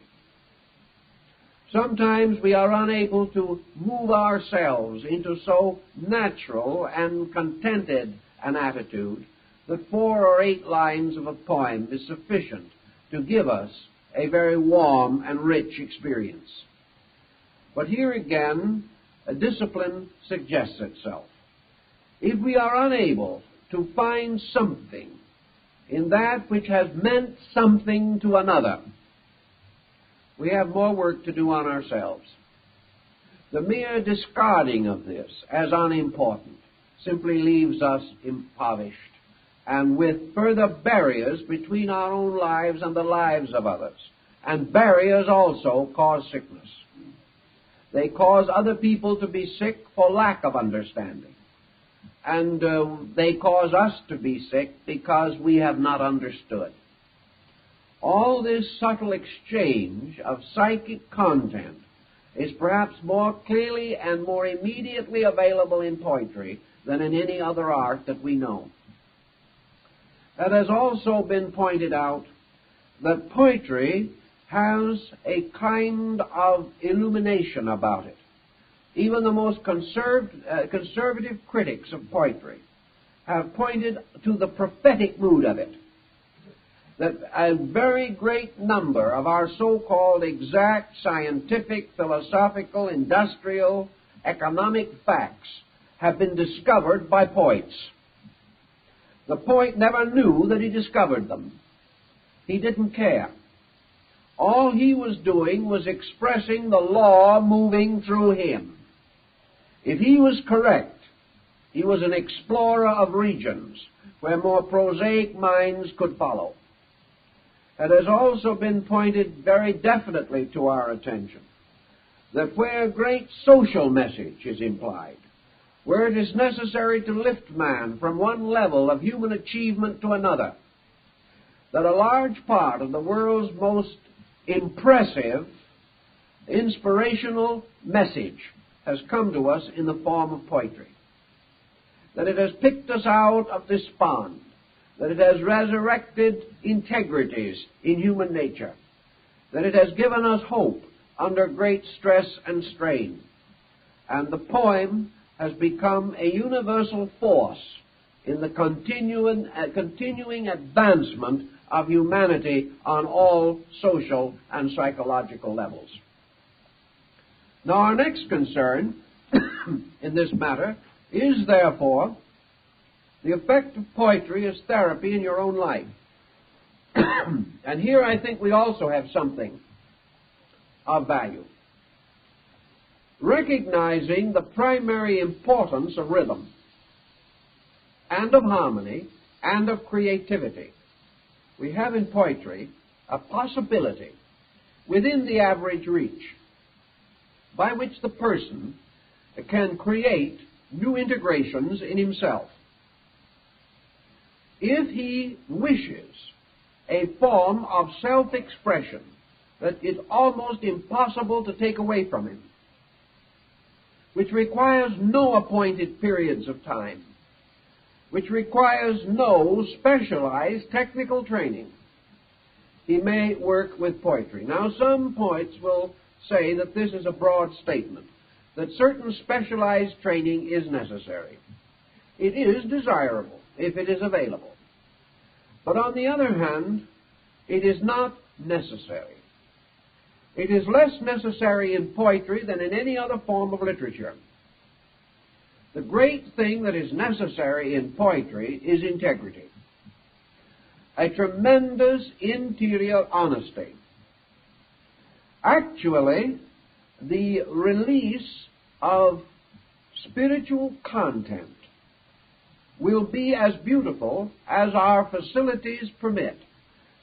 Sometimes we are unable to move ourselves into so natural and contented an attitude that 4 or 8 lines of a poem is sufficient to give us a very warm and rich experience. But here again, a discipline suggests itself. If we are unable to find something in that which has meant something to another, we have more work to do on ourselves. The mere discarding of this as unimportant simply leaves us impoverished and with further barriers between our own lives and the lives of others. And barriers also cause sickness. They cause other people to be sick for lack of understanding. And they cause us to be sick because we have not understood. All this subtle exchange of psychic content is perhaps more clearly and more immediately available in poetry than in any other art that we know. It has also been pointed out that poetry has a kind of illumination about it. Even the most conservative critics of poetry have pointed to the prophetic mood of it. That a very great number of our so-called exact scientific, philosophical, industrial, economic facts have been discovered by poets. The poet never knew that he discovered them. He didn't care. All he was doing was expressing the law moving through him. If he was correct, he was an explorer of regions where more prosaic minds could follow. It has also been pointed very definitely to our attention that where a great social message is implied, where it is necessary to lift man from one level of human achievement to another, that a large part of the world's most impressive, inspirational message has come to us in the form of poetry. That it has picked us out of despond, that it has resurrected integrities in human nature, that it has given us hope under great stress and strain, and the poem has become a universal force in the continuing advancement of humanity on all social and psychological levels. Now, our next concern in this matter is, therefore, the effect of poetry as therapy in your own life. And here I think we also have something of value. Recognizing the primary importance of rhythm and of harmony and of creativity, we have in poetry a possibility within the average reach by which the person can create new integrations in himself. If he wishes a form of self-expression that is almost impossible to take away from him, which requires no appointed periods of time, which requires no specialized technical training, he may work with poetry. Now, some poets will say that this is a broad statement, that certain specialized training is necessary. It is desirable if it is available. But on the other hand, it is not necessary. It is less necessary in poetry than in any other form of literature. The great thing that is necessary in poetry is integrity, a tremendous interior honesty. Actually, the release of spiritual content will be as beautiful as our facilities permit.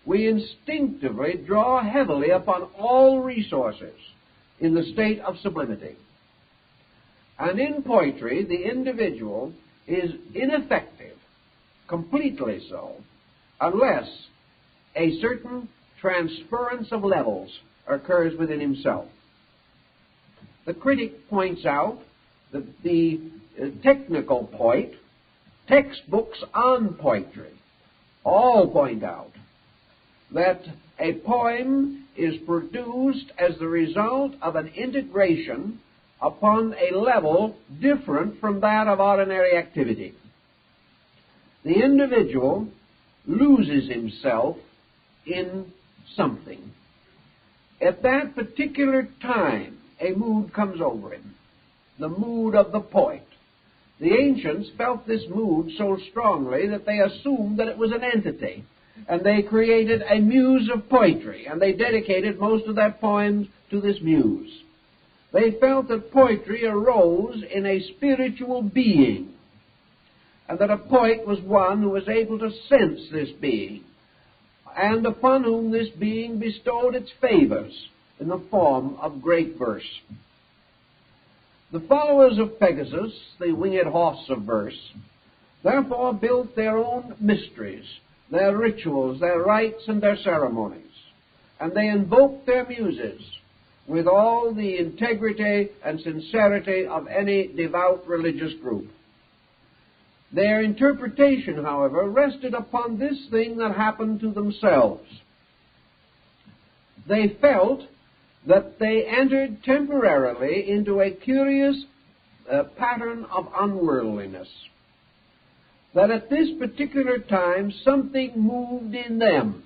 We instinctively draw heavily upon all resources in the state of sublimity. And in poetry, the individual is ineffective, completely so, unless a certain transference of levels occurs within himself. The critic points out that the technical poet, textbooks on poetry, all point out that a poem is produced as the result of an integration upon a level different from that of ordinary activity. The individual loses himself in something. At that particular time, a mood comes over him, the mood of the poet. The ancients felt this mood so strongly that they assumed that it was an entity, and they created a muse of poetry, and they dedicated most of their poems to this muse. They felt that poetry arose in a spiritual being, and that a poet was one who was able to sense this being, and upon whom this being bestowed its favors in the form of great verse. The followers of Pegasus, the winged horse of verse, therefore built their own mysteries, their rituals, their rites, and their ceremonies, and they invoked their muses with all the integrity and sincerity of any devout religious group. Their interpretation, however, rested upon this thing that happened to themselves. They felt that they entered temporarily into a curious pattern of unworldliness, that at this particular time something moved in them,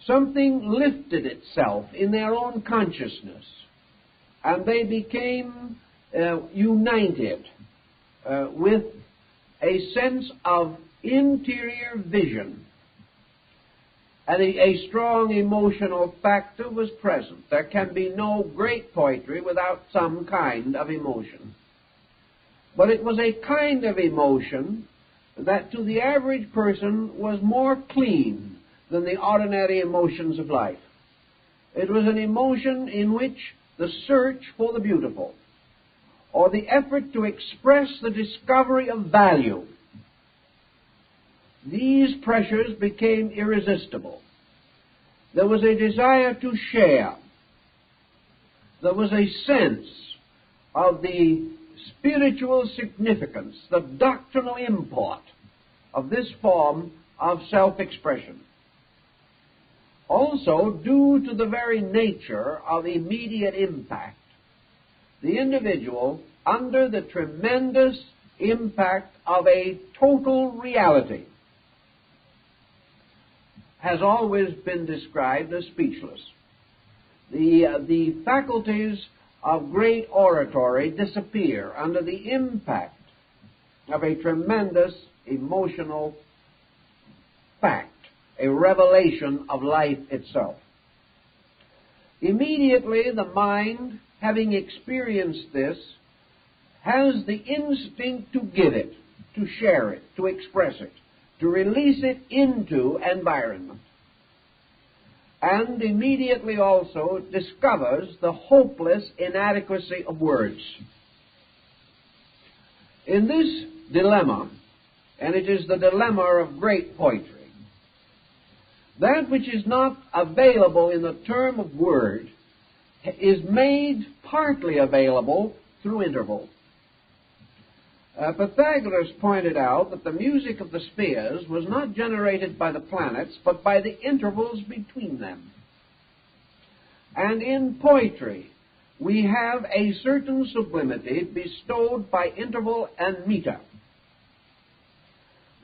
something lifted itself in their own consciousness, and they became united with a sense of interior vision, and a strong emotional factor was present. There can be no great poetry without some kind of emotion. But it was a kind of emotion that to the average person was more clean than the ordinary emotions of life. It was an emotion in which the search for the beautiful, or the effort to express the discovery of value, these pressures became irresistible. There was a desire to share. There was a sense of the spiritual significance, the doctrinal import of this form of self-expression. Also, due to the very nature of immediate impact, the individual, under the tremendous impact of a total reality, has always been described as speechless. The faculties of great oratory disappear under the impact of a tremendous emotional fact, a revelation of life itself. Immediately, the mind, having experienced this, has the instinct to give it, to share it, to express it, to release it into environment, and immediately also discovers the hopeless inadequacy of words. In this dilemma, and it is the dilemma of great poetry, that which is not available in the term of word is made partly available through interval. Pythagoras pointed out that the music of the spheres was not generated by the planets, but by the intervals between them. And in poetry, we have a certain sublimity bestowed by interval and meter.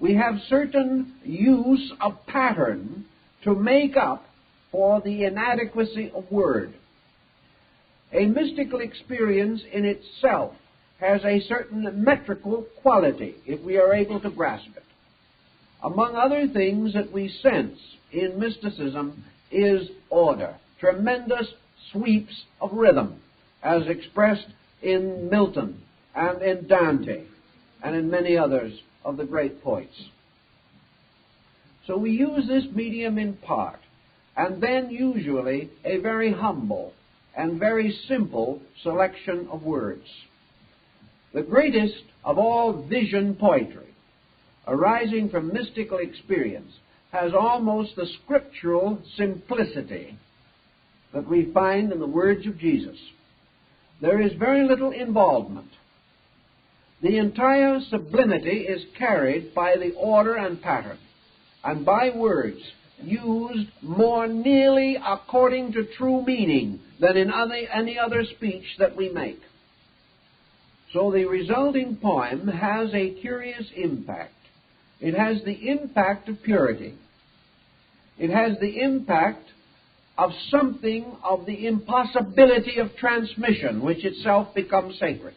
We have certain use of pattern to make up for the inadequacy of word. A mystical experience in itself has a certain metrical quality, if we are able to grasp it. Among other things that we sense in mysticism is order, tremendous sweeps of rhythm, as expressed in Milton and in Dante and in many others of the great poets. So we use this medium in part, and then usually a very humble and very simple selection of words. The greatest of all vision poetry, arising from mystical experience, has almost the scriptural simplicity that we find in the words of Jesus. There is very little involvement. The entire sublimity is carried by the order and pattern, and by words used more nearly according to true meaning than in any other speech that we make. So the resulting poem has a curious impact. It has the impact of purity. It has the impact of something of the impossibility of transmission, which itself becomes sacred.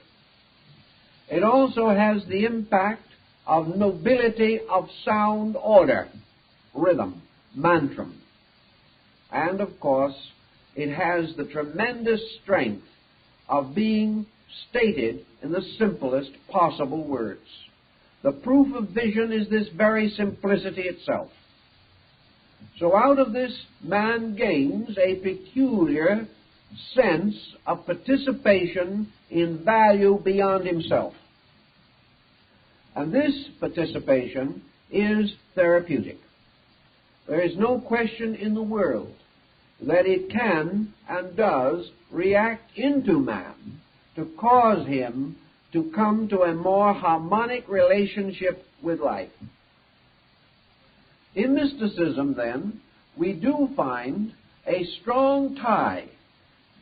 It also has the impact of nobility of sound order, rhythm, mantram. And, of course, it has the tremendous strength of being stated in the simplest possible words. The proof of vision is this very simplicity itself. So out of this, man gains a peculiar sense of participation in value beyond himself. And this participation is therapeutic. There is no question in the world that it can and does react into man to cause him to come to a more harmonic relationship with life. In mysticism, then, we do find a strong tie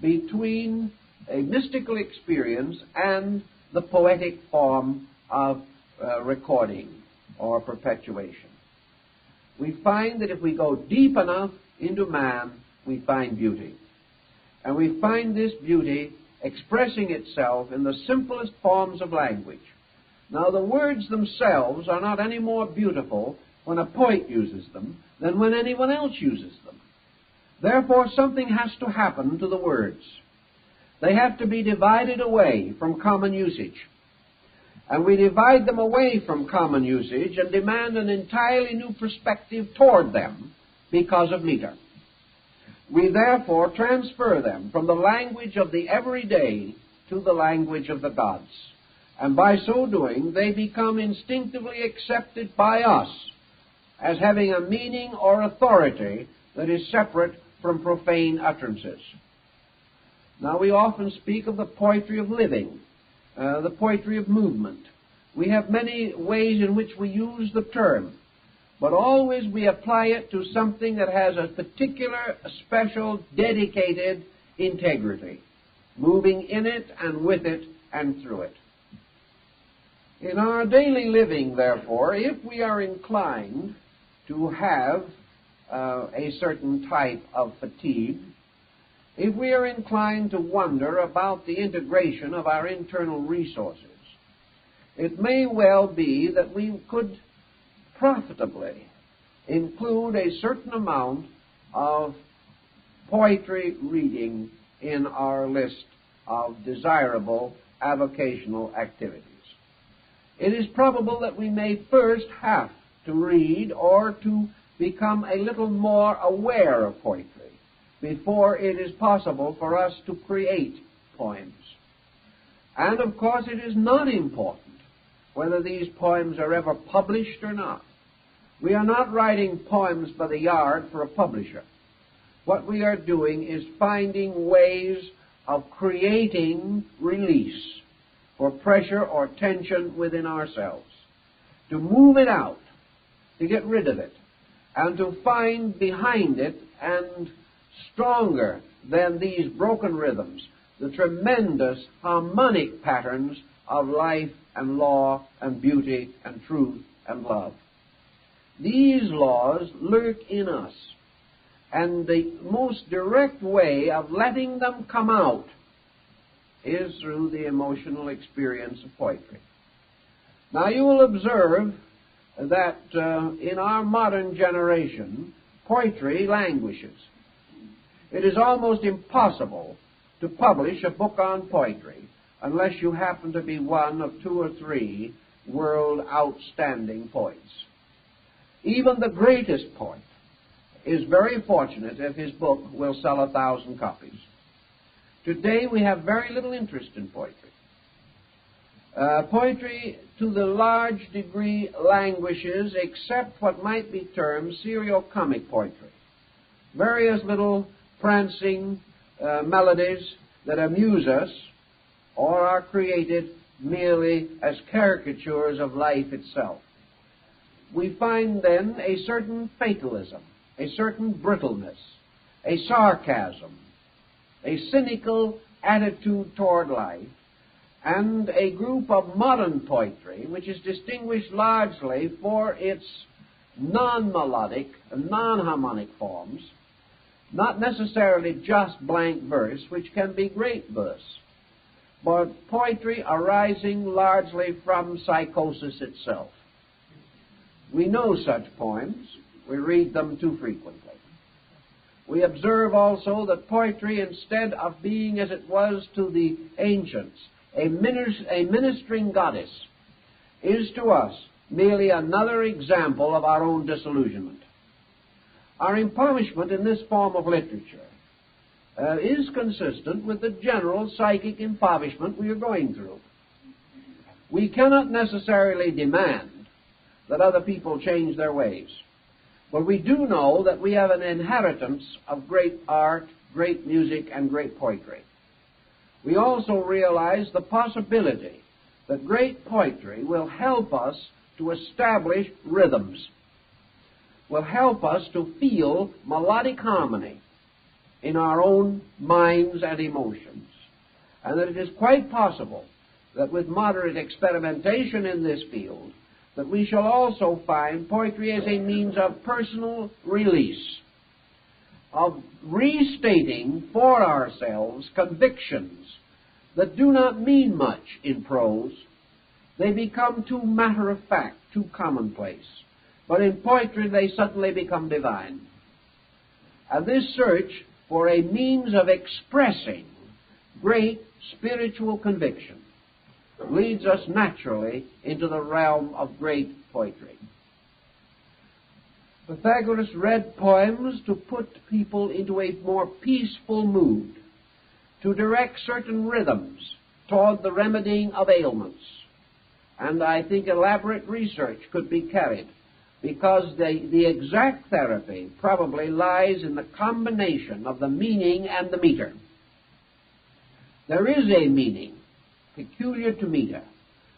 between a mystical experience and the poetic form of recording or perpetuation. We find that if we go deep enough into man, we find beauty. And we find this beauty expressing itself in the simplest forms of language. Now, the words themselves are not any more beautiful when a poet uses them than when anyone else uses them. Therefore, something has to happen to the words. They have to be divided away from common usage. And we divide them away from common usage and demand an entirely new perspective toward them because of meter. We therefore transfer them from the language of the everyday to the language of the gods. And by so doing, they become instinctively accepted by us as having a meaning or authority that is separate from profane utterances. Now, we often speak of the poetry of living, the poetry of movement. We have many ways in which we use the term, but always we apply it to something that has a particular, special, dedicated integrity, moving in it and with it and through it. In our daily living, therefore, if we are inclined to have a certain type of fatigue, if we are inclined to wonder about the integration of our internal resources, it may well be that we could profitably include a certain amount of poetry reading in our list of desirable avocational activities. It is probable that we may first have to read or to become a little more aware of poetry before it is possible for us to create poems. And of course it is not important whether these poems are ever published or not. We are not writing poems by the yard for a publisher. What we are doing is finding ways of creating release for pressure or tension within ourselves, to move it out, to get rid of it, and to find behind it, and stronger than these broken rhythms, the tremendous harmonic patterns of life and law and beauty and truth and love. These laws lurk in us, and the most direct way of letting them come out is through the emotional experience of poetry. Now you will observe that in our modern generation, poetry languishes. It is almost impossible to publish a book on poetry unless you happen to be one of 2 or 3 world outstanding poets. Even the greatest poet is very fortunate if his book will sell 1,000 copies. Today we have very little interest in poetry. Poetry, to the large degree, languishes, except what might be termed serio-comic poetry. Various little prancing melodies that amuse us or are created merely as caricatures of life itself. We find then a certain fatalism, a certain brittleness, a sarcasm, a cynical attitude toward life, and a group of modern poetry which is distinguished largely for its non-melodic and non-harmonic forms, not necessarily just blank verse, which can be great verse, but poetry arising largely from psychosis itself. We know such poems. We read them too frequently. We observe also that poetry, instead of being, as it was to the ancients, a ministering goddess, is to us merely another example of our own disillusionment. Our impoverishment in this form of literature is consistent with the general psychic impoverishment we are going through. We cannot necessarily demand that other people change their ways, but we do know that we have an inheritance of great art, great music, and great poetry. We also realize the possibility that great poetry will help us to establish rhythms, will help us to feel melodic harmony in our own minds and emotions, and that it is quite possible that with moderate experimentation in this field, that we shall also find poetry as a means of personal release, of restating for ourselves convictions that do not mean much in prose. They become too matter-of-fact, too commonplace. But in poetry they suddenly become divine. And this search for a means of expressing great spiritual conviction leads us naturally into the realm of great poetry. Pythagoras read poems to put people into a more peaceful mood, to direct certain rhythms toward the remedying of ailments. And I think elaborate research could be carried, because the exact therapy probably lies in the combination of the meaning and the meter. There is a meaning peculiar to meter.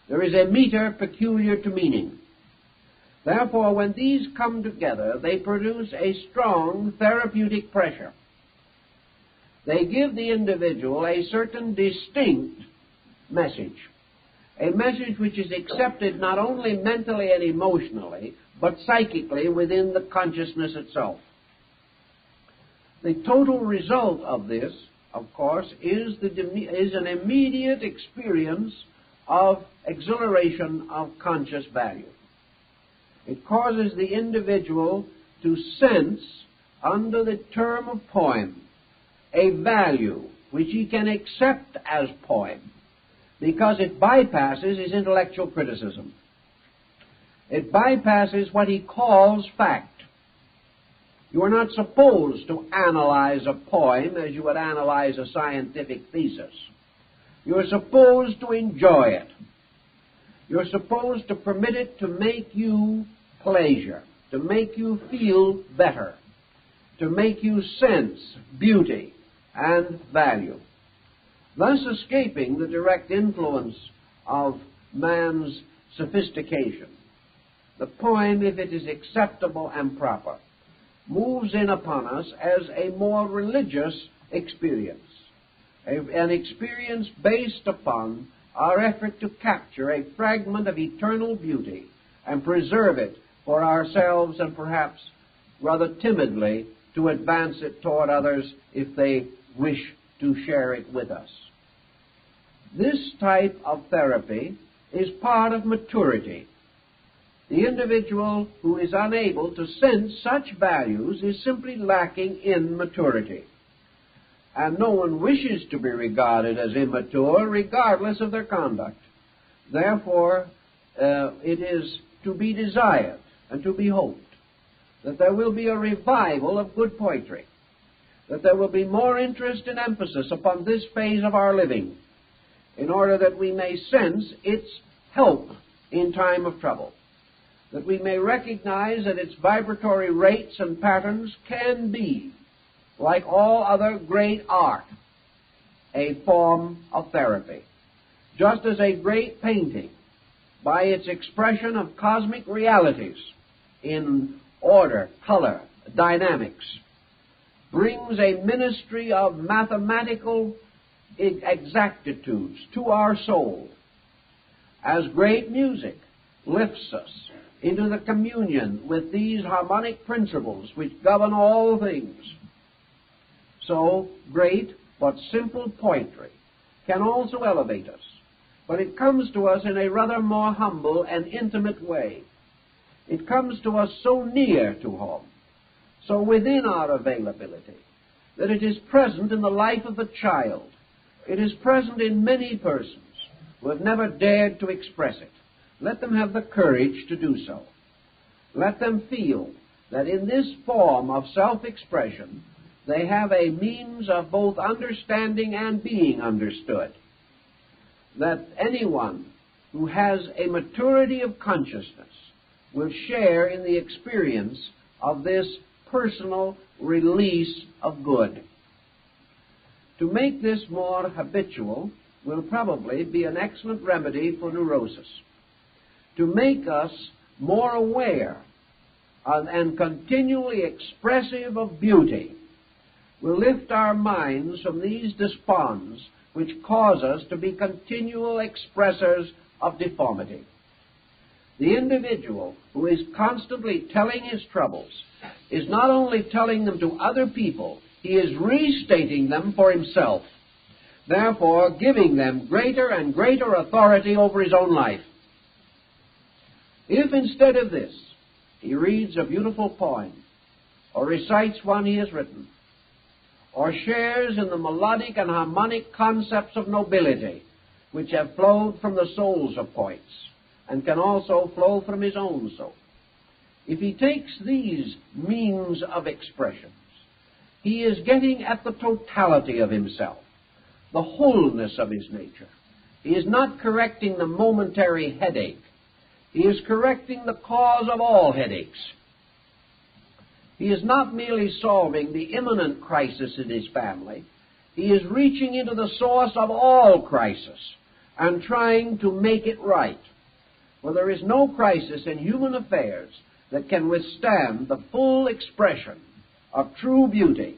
There is a meter peculiar to meaning. Therefore, when these come together, they produce a strong therapeutic pressure. They give the individual a certain distinct message, a message which is accepted not only mentally and emotionally, but psychically within the consciousness itself. The total result of this, of course, is an immediate experience of exhilaration of conscious value. It causes the individual to sense, under the term of poem, a value which he can accept as poem, because it bypasses his intellectual criticism. It bypasses what he calls fact. You are not supposed to analyze a poem as you would analyze a scientific thesis. You are supposed to enjoy it. You're supposed to permit it to make you pleasure, to make you feel better, to make you sense beauty and value, thus escaping the direct influence of man's sophistication. The poem, if it is acceptable and proper, moves in upon us as a more religious experience, an experience based upon our effort to capture a fragment of eternal beauty and preserve it for ourselves, and perhaps rather timidly to advance it toward others if they wish to share it with us. This type of therapy is part of maturity. The individual who is unable to sense such values is simply lacking in maturity. And no one wishes to be regarded as immature regardless of their conduct. Therefore, it is to be desired and to be hoped that there will be a revival of good poetry, that there will be more interest and emphasis upon this phase of our living, in order that we may sense its help in time of trouble, that we may recognize that its vibratory rates and patterns can be, like all other great art, a form of therapy, just as a great painting, by its expression of cosmic realities in order, color, dynamics, brings a ministry of mathematical exactitudes to our soul, as great music lifts us into the communion with these harmonic principles which govern all things. So great but simple poetry can also elevate us, but it comes to us in a rather more humble and intimate way. It comes to us so near to home, so within our availability, that it is present in the life of a child. It is present in many persons who have never dared to express it. Let them have the courage to do so. Let them feel that in this form of self-expression they have a means of both understanding and being understood. That anyone who has a maturity of consciousness will share in the experience of this personal release of good. To make this more habitual will probably be an excellent remedy for neurosis. To make us more aware and continually expressive of beauty will lift our minds from these desponds which cause us to be continual expressors of deformity. The individual who is constantly telling his troubles is not only telling them to other people, he is restating them for himself, therefore giving them greater and greater authority over his own life. If instead of this he reads a beautiful poem, or recites one he has written, or shares in the melodic and harmonic concepts of nobility which have flowed from the souls of poets, and can also flow from his own soul, if he takes these means of expressions, he is getting at the totality of himself, the wholeness of his nature. He is not correcting the momentary headache. He is correcting the cause of all headaches. He is not merely solving the imminent crisis in his family. He is reaching into the source of all crisis and trying to make it right. For there is no crisis in human affairs that can withstand the full expression of true beauty,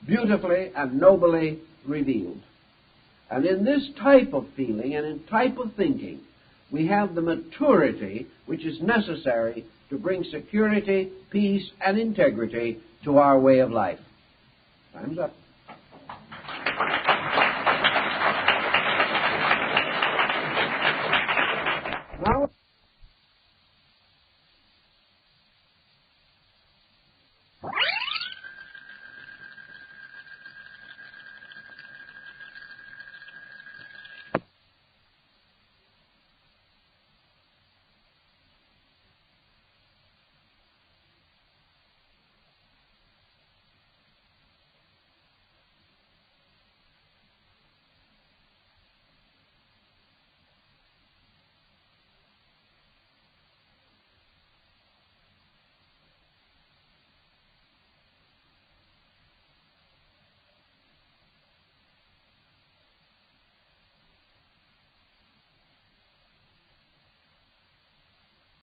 beautifully and nobly revealed. And in this type of feeling and in type of thinking, we have the maturity which is necessary to bring security, peace, and integrity to our way of life. Time's up.